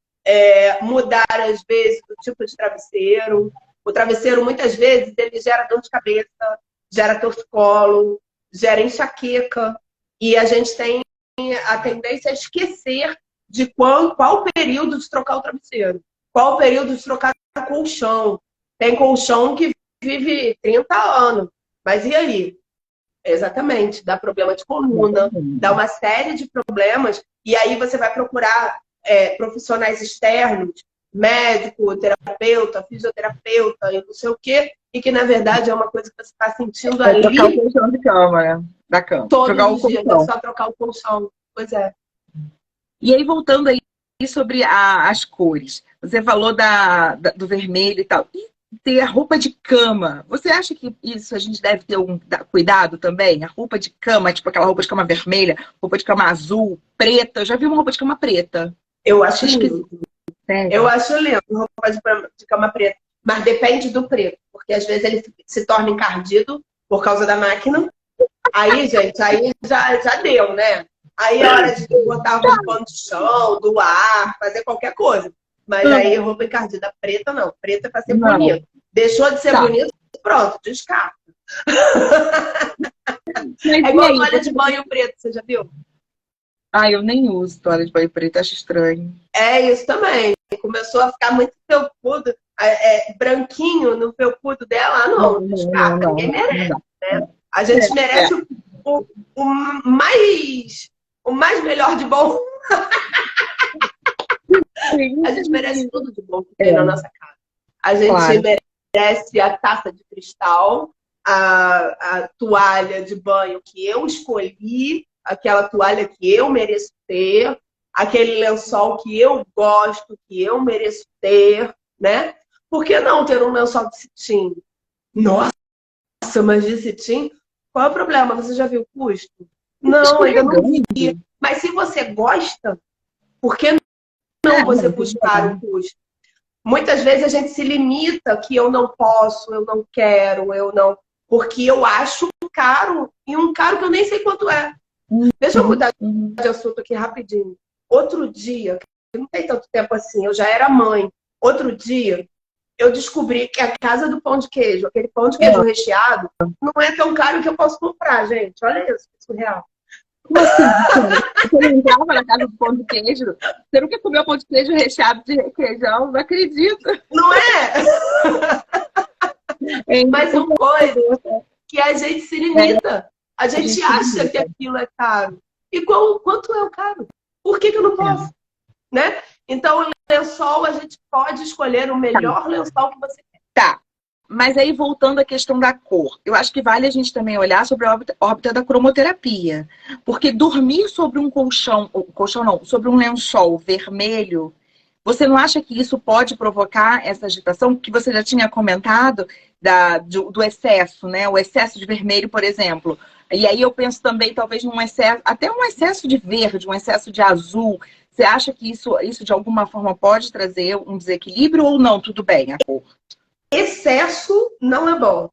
mudar, às vezes, o tipo de travesseiro. O travesseiro, muitas vezes, ele gera dor de cabeça, gera torcicolo, gera enxaqueca, e a gente tem a tendência a esquecer de qual período de trocar o travesseiro, qual período de trocar o colchão. Tem colchão que vive 30 anos, mas e aí? Exatamente, dá problema de coluna, dá uma série de problemas, e aí você vai procurar profissionais externos, médico, terapeuta, fisioterapeuta, e não sei o quê, e que na verdade é uma coisa que você está sentindo ali. Trocar o colchão de cama, né? Da cama. Todos os dias, é só trocar o colchão. Pois é. E aí, voltando aí sobre as cores, você falou do vermelho e tal. E ter a roupa de cama, você acha que isso a gente deve ter um cuidado também? A roupa de cama, tipo aquela roupa de cama vermelha, roupa de cama azul, preta. Eu já vi uma roupa de cama preta. Eu acho lindo. Eu acho lindo roupa de cama preta. Mas depende do preto, porque às vezes ele se torna encardido por causa da máquina. Aí, gente, aí já deu, né? Aí é hora de botar um pano de chão, doar, fazer qualquer coisa. Mas aí roupa encardida preta, não. Preta é pra ser bonito. Deixou de ser bonito, pronto, descarta. É igual toalha de banho preto, você já viu? Eu nem uso toalha de banho preto, acho estranho. É isso também. Começou a ficar muito felpudo, branquinho no felpudo dela. Não, descarta, ninguém merece, né? A gente merece o mais melhor de bom. A gente merece tudo de bom que tem na nossa casa. A gente merece a taça de cristal, a toalha de banho que eu escolhi, aquela toalha que eu mereço ter, aquele lençol que eu gosto, que eu mereço ter, né? Por que não ter um lençol de cetim? Nossa, mas de cetim? Qual é o problema? Você já viu o custo? Não, ainda não vi. Mas se você gosta, por que não você buscar o custo? Muitas vezes a gente se limita que eu não posso, eu não quero, eu não... Porque eu acho caro, e um caro que eu nem sei quanto é. Deixa eu mudar de assunto aqui rapidinho. Outro dia, não tem tanto tempo assim, eu já era mãe. Outro dia, eu descobri que a casa do pão de queijo, aquele pão de queijo recheado, não é tão caro que eu posso comprar, gente. Olha isso, que surreal. Você não entrava na casa do pão de queijo? Você nunca comeu pão de queijo recheado de requeijão? Não acredito. Não é? Mas são coisas que a gente se limita. A gente acha que aquilo é caro. E quanto é o caro? Por que eu não posso? Né? Então, o lençol, a gente pode escolher o melhor lençol que você quer. Tá. Mas aí, voltando à questão da cor, eu acho que vale a gente também olhar sobre a órbita da cromoterapia. Porque dormir sobre um sobre um lençol vermelho, você não acha que isso pode provocar essa agitação? Que você já tinha comentado do excesso, né? O excesso de vermelho, por exemplo. E aí eu penso também, talvez, num excesso, até um excesso de verde, um excesso de azul. Você acha que isso de alguma forma pode trazer um desequilíbrio ou não? Tudo bem, a cor? Excesso não é bom.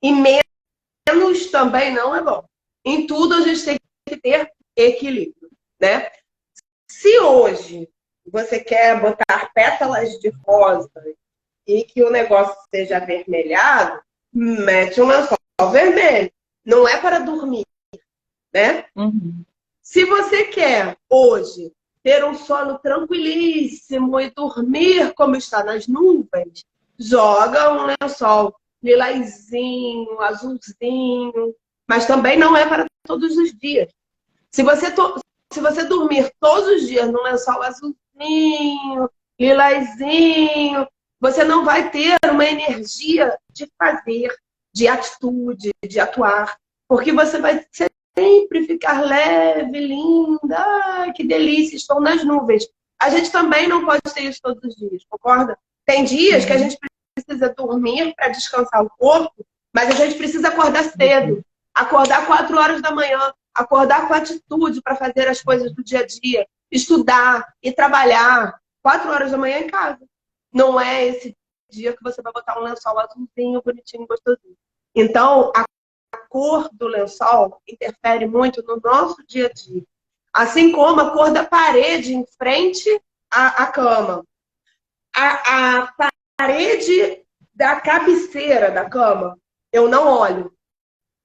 E menos também não é bom. Em tudo a gente tem que ter equilíbrio, né? Se hoje você quer botar pétalas de rosa e que o negócio seja avermelhado, mete um lençol vermelho. Não é para dormir, né? Se você quer hoje ter um sono tranquilíssimo e dormir como está nas nuvens, joga um lençol lilazinho, azulzinho, mas também não é para todos os dias. Se você dormir todos os dias num lençol azulzinho, lilazinho, você não vai ter uma energia de fazer, de atitude, de atuar, porque você vai sempre ficar leve, linda, ai, que delícia, estou nas nuvens. A gente também não pode ter isso todos os dias, concorda? Tem dias que a gente precisa dormir para descansar o corpo, mas a gente precisa acordar cedo, acordar 4 horas da manhã, acordar com atitude para fazer as coisas do dia a dia, estudar e trabalhar 4 horas da manhã em casa. Não é esse dia que você vai botar um lençol azulzinho, bonitinho, gostosinho. Então, a cor do lençol interfere muito no nosso dia a dia. Assim como a cor da parede em frente à cama. A parede da cabeceira da cama, eu não olho.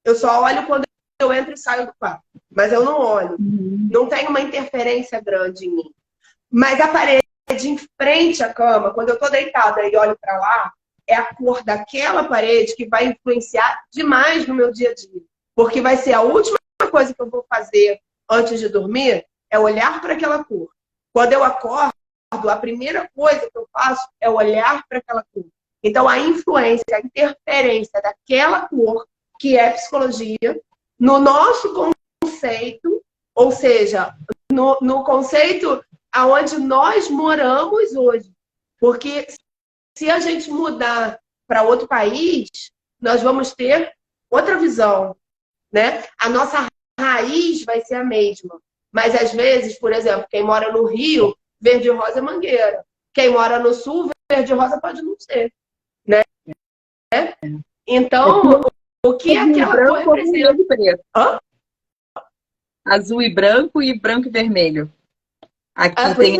Eu só olho quando eu entro e saio do quarto. Mas eu não olho. Não tem uma interferência grande em mim. Mas a parede em frente à cama, quando eu tô deitada e olho para lá, é a cor daquela parede que vai influenciar demais no meu dia a dia. Porque vai ser a última coisa que eu vou fazer antes de dormir, é olhar para aquela cor. Quando eu acordo, a primeira coisa que eu faço é olhar para aquela cor. Então, a influência, a interferência daquela cor, que é psicologia, no nosso conceito, ou seja, no conceito aonde nós moramos hoje. Porque se a gente mudar para outro país, nós vamos ter outra visão, né? A nossa raiz vai ser a mesma. Mas, às vezes, por exemplo, quem mora no Rio, verde e rosa é mangueira. Quem mora no Sul, verde e rosa pode não ser, né? Então, o que aquela cor representa? Preto. Azul e branco e vermelho. Aqui tem...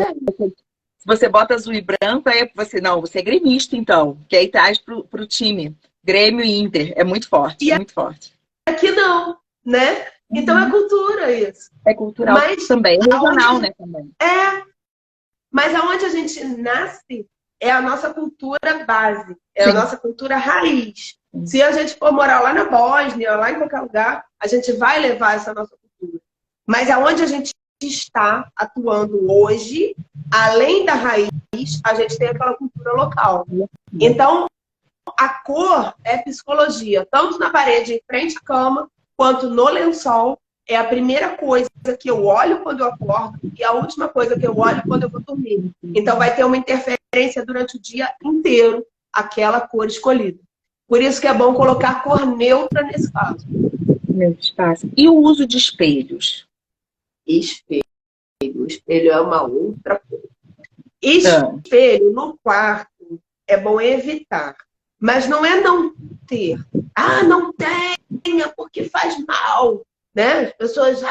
Se você bota azul e branco, aí você é gremista, então. Que aí traz pro time. Grêmio e Inter. É muito forte, muito forte. Aqui não, né? Então é cultura isso. É cultural também. É regional, né? Também. Mas aonde a gente nasce é a nossa cultura base. É a nossa cultura raiz. Se a gente for morar lá na Bósnia, lá em qualquer lugar, a gente vai levar essa nossa cultura. Mas aonde a gente está atuando hoje, além da raiz, a gente tem aquela cultura local. Então, a cor é psicologia, tanto na parede em frente à cama, quanto no lençol. É a primeira coisa que eu olho quando eu acordo e a última coisa que eu olho quando eu vou dormir. Então, vai ter uma interferência durante o dia inteiro, aquela cor escolhida. Por isso que é bom colocar cor neutra nesse caso. E o uso de espelhos? Espelho. Espelho é uma outra coisa. Espelho no quarto é bom evitar. Mas não é não ter. Não tenha porque faz mal. Né? As pessoas,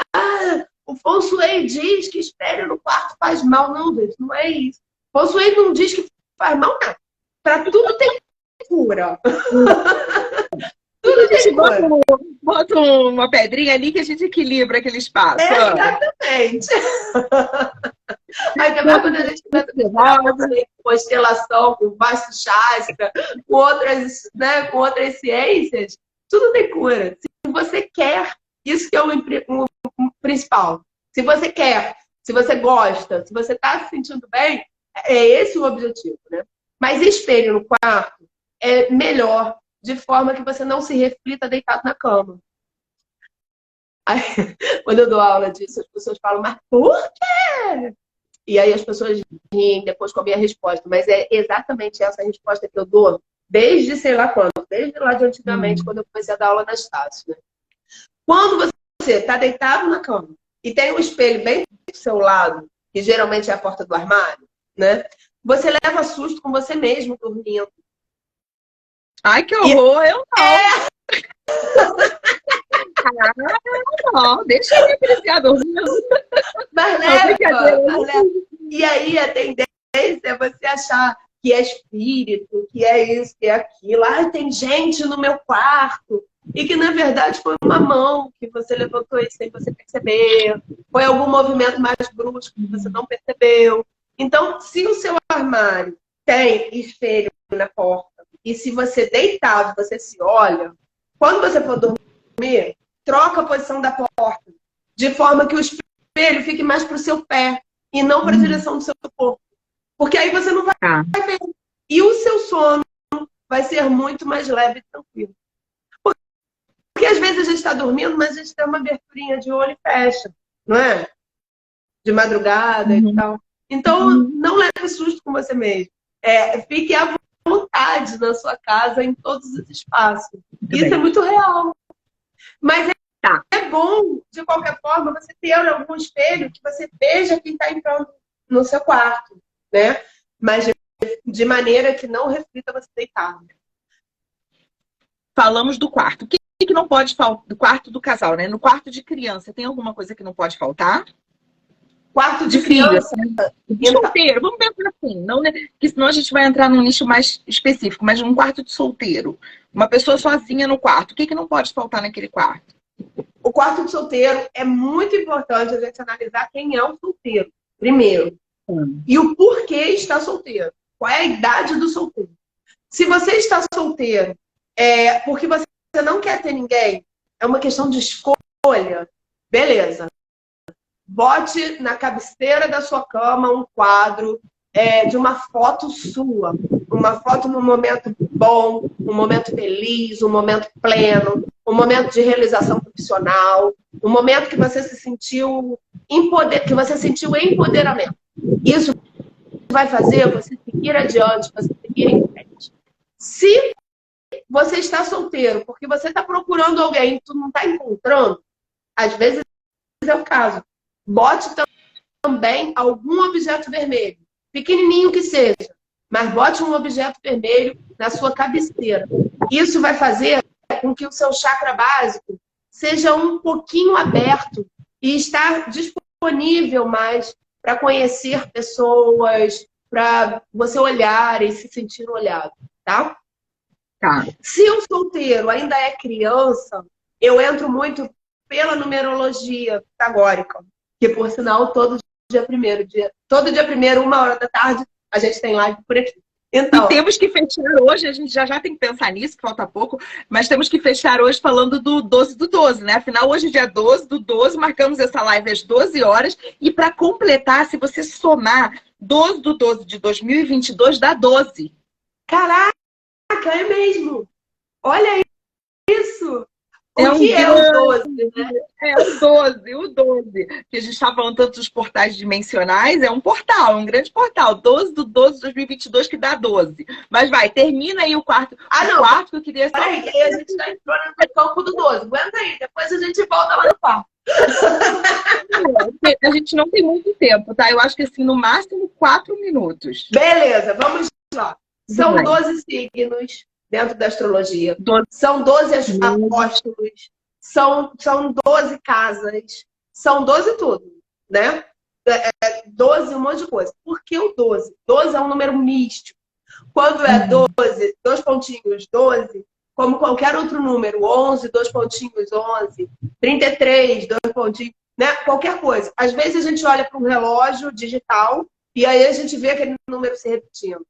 o Feng Shui diz que espelho no quarto faz mal. Não, gente, não é isso. O Feng Shui não diz que faz mal, não. Para tudo tem cura. Tudo tem cura. Bota uma pedrinha ali que a gente equilibra aquele espaço. Exatamente. Aí depois quando a gente começa a constelação, com vasto chakra, com outras ciências, tudo tem cura. Se você quer, isso que é o principal. Se você quer, se você gosta, se você está se sentindo bem, é esse o objetivo, né? Mas espelho no quarto é melhor, de forma que você não se reflita deitado na cama. Aí, quando eu dou aula disso, as pessoas falam, mas por quê? E aí as pessoas riem depois com a minha resposta. Mas é exatamente essa resposta que eu dou desde sei lá quando. Desde lá de antigamente, quando eu comecei a dar aula na Estácio, né? Quando você está deitado na cama e tem um espelho bem do seu lado, que geralmente é a porta do armário, né? Você leva susto com você mesmo dormindo. Ai, que horror! Eu não! Não, deixa eu apreciar dormindo. Mas leva. E aí a tendência é você achar que é espírito, que é isso, que é aquilo. Tem gente no meu quarto. E que, na verdade, foi uma mão que você levantou aí sem você perceber. Foi algum movimento mais brusco que você não percebeu. Então, se o seu armário tem espelho na porta, e se você deitado, você se olha, quando você for dormir, troca a posição da porta, de forma que o espelho fique mais para o seu pé e não para a direção do seu corpo. Porque aí você não vai ver. E o seu sono vai ser muito mais leve e tranquilo. Porque às vezes a gente está dormindo, mas a gente tem uma aberturinha de olho e fecha, não é? De madrugada e tal. Então, não leve susto com você mesmo. Fique à vontade na sua casa, em todos os espaços. Isso é muito real. Mas é bom, de qualquer forma, você ter algum espelho que você veja quem está entrando no seu quarto, né? Mas, de de maneira que não reflita você deitado. Falamos do quarto. O que não pode faltar? Do quarto do casal, né? No quarto de criança, tem alguma coisa que não pode faltar? Quarto de filho, criança. de solteiro, vamos pensar assim, não, né? Porque senão a gente vai entrar num nicho mais específico, mas um quarto de solteiro. Uma pessoa sozinha no quarto. O que não pode faltar naquele quarto? O quarto de solteiro é muito importante a gente analisar quem é o solteiro, primeiro. E o porquê está solteiro. Qual é a idade do solteiro? Se você está solteiro porque você não quer ter ninguém, é uma questão de escolha, beleza. Bote na cabeceira da sua cama um quadro de uma foto sua. Uma foto num momento bom, um momento feliz, um momento pleno, um momento de realização profissional, um momento que você se sentiu que você sentiu empoderamento. Isso vai fazer você seguir adiante, você seguir em frente. Se você está solteiro porque você está procurando alguém e tu não está encontrando, às vezes é o caso. Bote também algum objeto vermelho, pequenininho que seja, mas bote um objeto vermelho na sua cabeceira. Isso vai fazer com que o seu chakra básico seja um pouquinho aberto e estar disponível mais para conhecer pessoas, para você olhar e se sentir olhado, tá? Tá. Se o solteiro ainda é criança, eu entro muito pela numerologia pitagórica, que por sinal todo dia 1º, 1h, a gente tem live por aqui. Então, e temos que fechar hoje, a gente já tem que pensar nisso, que falta pouco, mas temos que fechar hoje falando do 12 do 12, né? Afinal, hoje é dia 12 do 12, marcamos essa live às 12 horas, e para completar, se você somar 12 do 12 de 2022, dá 12. Caraca, é mesmo! Olha isso! O que é o 12, né? É o 12. Que a gente está falando tanto dos portais dimensionais, é um portal, é um grande portal. 12 do 12 de 2022 que dá 12. Mas vai, termina aí o quarto. Não. Quarto que eu queria saber. Peraí, que aí a gente está entrando no campo do 12. Aguenta aí, depois a gente volta lá no quarto. A gente não tem muito tempo, tá? Eu acho que assim, no máximo 4 minutos. Beleza, vamos lá. São 12 signos dentro da astrologia. São 12 apóstolos, são 12 casas, são 12 tudo, né? 12 um monte de coisa. Por que o 12? 12 é um número místico. Quando é 12, 2 pontinhos, 12, como qualquer outro número, 11, 2 pontinhos, 11, 33, 2 pontinhos, né? Qualquer coisa. Às vezes a gente olha para um relógio digital e aí a gente vê aquele número se repetindo.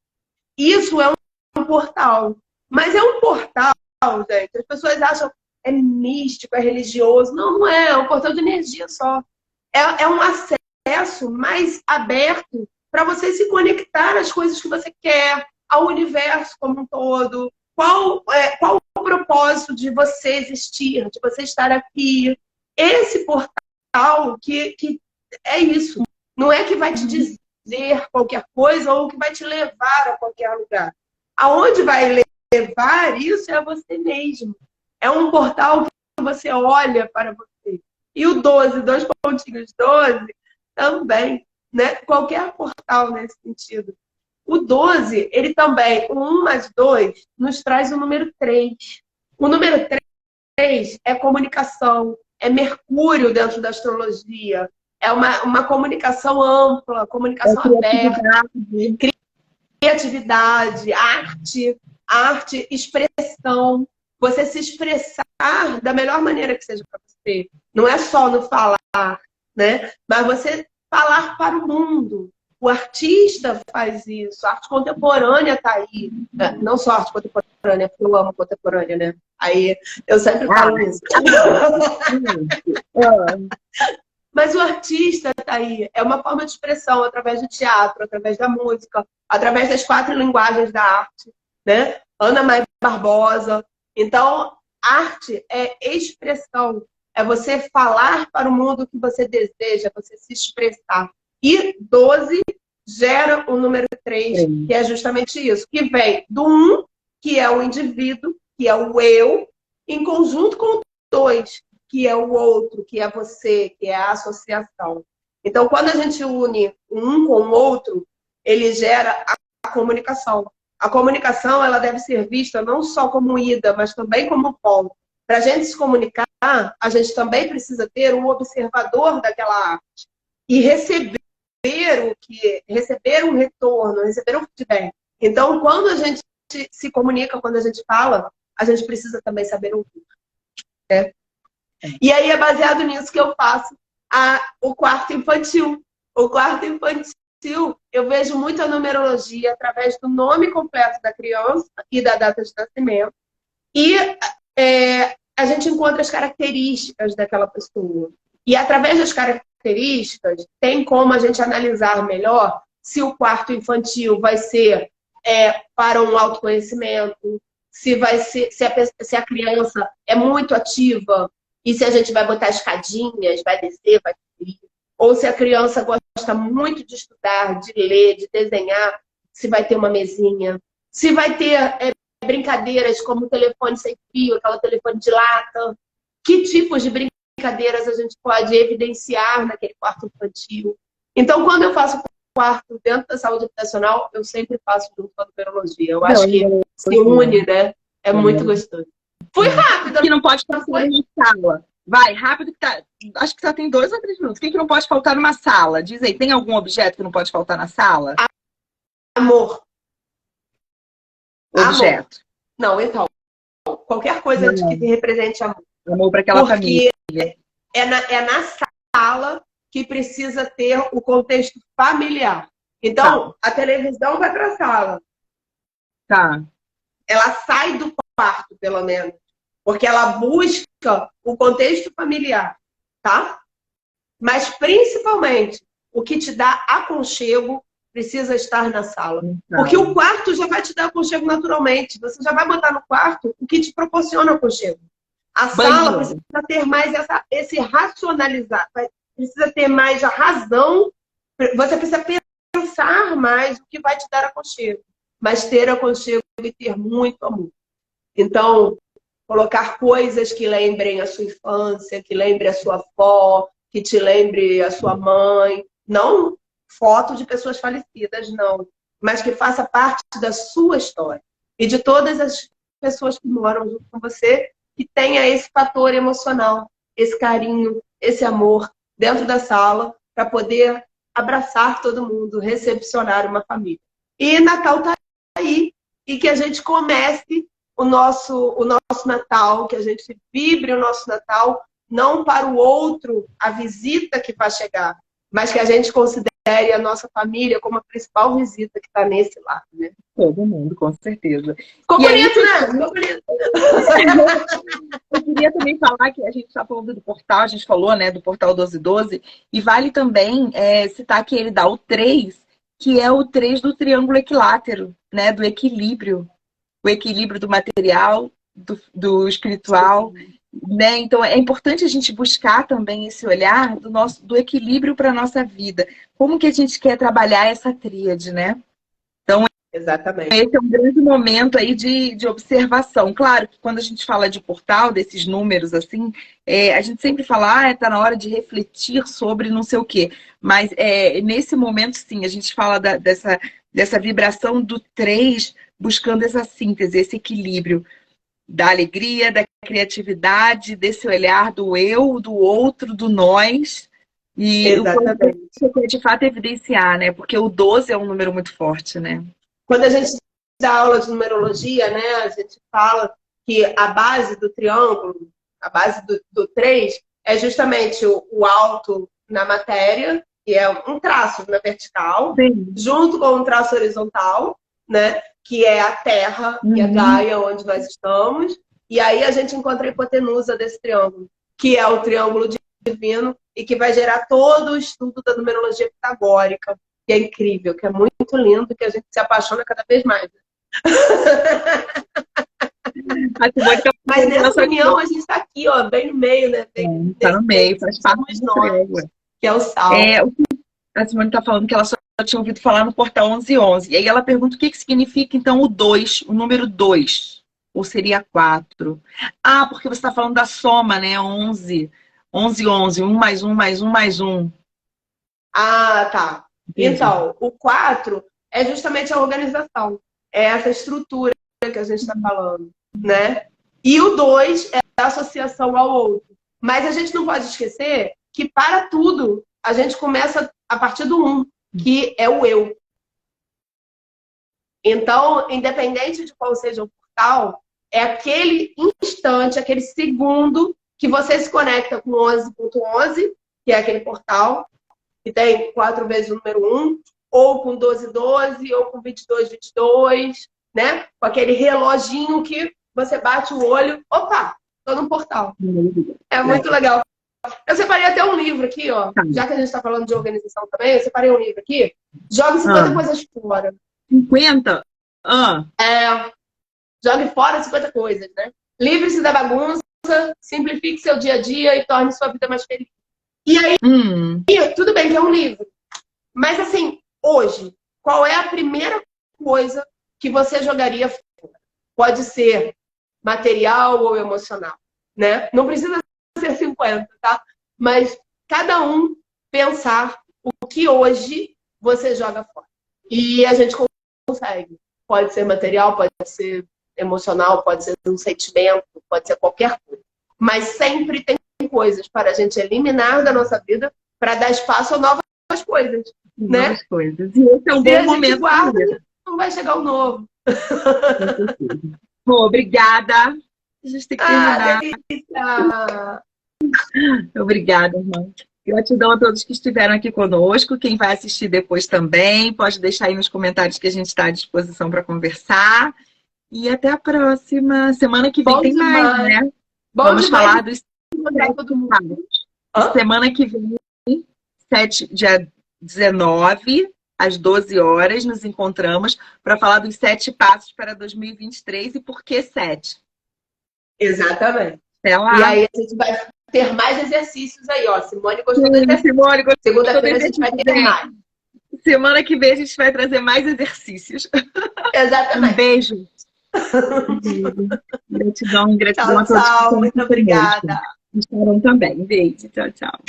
Isso é um portal. Mas é um portal, gente. As pessoas acham que é místico, é religioso. Não, não é. É um portal de energia só. É um acesso mais aberto para você se conectar às coisas que você quer, ao universo como um todo. Qual o propósito de você existir, de você estar aqui? Esse portal que é isso. Não é que vai te dizer qualquer coisa ou que vai te levar a qualquer lugar. Aonde vai levar isso é você mesmo. É um portal que você olha para você. E o 12, 2 pontinhos 12, também, né? Qualquer portal nesse sentido. O 12, ele também, o 1 mais 2, nos traz o número 3. O número 3 é comunicação, é Mercúrio dentro da astrologia, é uma comunicação ampla, comunicação aberta, criatividade, arte, expressão, você se expressar da melhor maneira que seja para você. Não é só no falar, né? Mas você falar para o mundo. O artista faz isso, a arte contemporânea está aí. Não só a arte contemporânea, porque eu amo contemporânea, né? Aí eu sempre falo isso. Mas o artista está aí. É uma forma de expressão através do teatro, através da música, através das 4 linguagens da arte, né? Ana Maria Barbosa. Então, arte é expressão. É você falar para o mundo o que você deseja, você se expressar. E 12 gera o número 3, que é justamente isso. Que vem do 1, que é o indivíduo, que é o eu, em conjunto com o 2, que é o outro, que é você, que é a associação. Então, quando a gente une um com o outro, ele gera a comunicação. A comunicação, ela deve ser vista não só como ida, mas também como volta. Para a gente se comunicar, a gente também precisa ter um observador daquela arte e receber um retorno, receber um feedback. Então, quando a gente se comunica, quando a gente fala, a gente precisa também saber ouvir. Né? E aí é baseado nisso que eu faço o quarto infantil. O quarto infantil, eu vejo muita numerologia através do nome completo da criança e da data de nascimento. E a gente encontra as características daquela pessoa. E através das características, tem como a gente analisar melhor se o quarto infantil vai ser para um autoconhecimento, se a criança é muito ativa e se a gente vai botar escadinhas, vai descer, vai subir. Ou se a criança gosta muito de estudar, de ler, de desenhar, se vai ter uma mesinha. Se vai ter brincadeiras como o telefone sem fio, aquela telefone de lata. Que tipos de brincadeiras a gente pode evidenciar naquele quarto infantil. Então, quando eu faço quarto dentro da saúde habitacional, eu sempre faço junto com a numerologia. Eu acho que se une, né? É muito gostoso. Fui rápida. Que não pode faltar numa sala. Vai, rápido que tá. Acho que só tem 2 ou 3 minutos. O que não pode faltar numa sala? Diz aí, tem algum objeto que não pode faltar na sala? Amor. Objeto. Não, então. Qualquer coisa que represente amor. Amor para aquela família. É na sala que precisa ter o contexto familiar. Então, a televisão vai para a sala. Tá. Ela sai do quarto, pelo menos. Porque ela busca o contexto familiar, tá? Mas, principalmente, o que te dá aconchego precisa estar na sala. Porque o quarto já vai te dar aconchego naturalmente. Você já vai botar no quarto o que te proporciona aconchego. A sala precisa ter mais esse racionalizar. Precisa ter mais a razão. Você precisa pensar mais o que vai te dar aconchego. Mas ter aconchego e ter muito amor. Então, colocar coisas que lembrem a sua infância, que lembre a sua avó, que te lembre a sua mãe. Não foto de pessoas falecidas, não. Mas que faça parte da sua história. E de todas as pessoas que moram junto com você, que tenha esse fator emocional, esse carinho, esse amor dentro da sala, para poder abraçar todo mundo, recepcionar uma família. E Natal tá aí. E que a gente comece o nosso Natal, que a gente vibre o nosso Natal, não para o outro, a visita que vai chegar, mas que a gente considere a nossa família como a principal visita que está nesse lado, né? Todo mundo, com certeza. Ficou bonito, né? Ficou bonito. Eu queria também falar que a gente está falando do portal, a gente falou, né, do portal 1212, e vale também citar que ele dá o 3, que é o 3 do triângulo equilátero, né, do equilíbrio. O equilíbrio do material, do espiritual, né? Então é importante a gente buscar também esse olhar do equilíbrio para a nossa vida. Como que a gente quer trabalhar essa tríade, né? Então, exatamente. Esse é um grande momento aí de observação. Claro que quando a gente fala de portal, desses números assim, a gente sempre fala, tá na hora de refletir sobre não sei o quê. Mas nesse momento, sim, a gente fala dessa vibração do 3, buscando essa síntese, esse equilíbrio da alegria, da criatividade, desse olhar do eu, do outro, do nós. E exatamente. O que de fato evidenciar, né? Porque o 12 é um número muito forte, né? Quando a gente dá aula de numerologia, né, a gente fala que a base do triângulo, a base do 3, é justamente o alto na matéria, que é um traço na vertical, sim, junto com um traço horizontal, né, que é a Terra e a Gaia, onde nós estamos. E aí a gente encontra a hipotenusa desse triângulo, que é o triângulo divino e que vai gerar todo o estudo da numerologia pitagórica, que é incrível, que é muito lindo, que a gente se apaixona cada vez mais. Mas nessa união a gente está aqui, ó, bem no meio, né? Está no meio, faz parte do triângulo. Que é o sal. A Simone está falando que ela só tinha ouvido falar no portal 1111. E aí ela pergunta o que significa, então, o 2, o número 2. Ou seria 4? Ah, porque você está falando da soma, né? 11. 11, 11. 1 mais 1 mais 1 mais 1. Ah, tá. Entendi. Então, o 4 é justamente a organização. É essa estrutura que a gente está falando, né? E o 2 é a associação ao outro. Mas a gente não pode esquecer que para tudo a gente começa a partir do 1, que é o eu. Então, independente de qual seja o portal, é aquele instante, aquele segundo que você se conecta com 11.11, que é aquele portal que tem 4 vezes o número 1, ou com 12.12, ou com 22.22, né? Com aquele reloginho que você bate o olho, opa, tô no portal. É muito legal. Eu separei até um livro aqui, ó. Já que a gente está falando de organização também, eu separei um livro aqui. Jogue 50 coisas fora. 50? Jogue fora 50 coisas, né? Livre-se da bagunça, simplifique seu dia a dia e torne sua vida mais feliz. E aí, tudo bem que é um livro. Mas assim, hoje, qual é a primeira coisa que você jogaria fora? Pode ser material ou emocional, né? Não precisa ser 50, tá? Mas cada um pensar o que hoje você joga fora. E a gente consegue. Pode ser material, pode ser emocional, pode ser um sentimento, pode ser qualquer coisa. Mas sempre tem coisas para a gente eliminar da nossa vida para dar espaço a novas coisas, né? Novas coisas. E esse é um bom momento. Guarda, não vai chegar o novo. Bom, obrigada. A gente tem que terminar. Delícia. Obrigada, irmã. Gratidão a todos que estiveram aqui conosco. Quem vai assistir depois também, pode deixar aí nos comentários que a gente está à disposição para conversar. E até a próxima. Semana que vem tem mais, né? Vamos falar dos... Semana que vem, dia 19, às 12 horas, nos encontramos para falar dos 7 passos para 2023 e por que 7. Exatamente. Até lá. E aí a gente vai ter mais exercícios aí, ó. Simone gostou do exercício. Segunda-feira a gente vai ter mais. Semana que vem a gente vai trazer mais exercícios. Exatamente. Um beijo. Gratidão tchau, a todos. Tchau, muito obrigada. Estarão também. Beijo, tchau, tchau.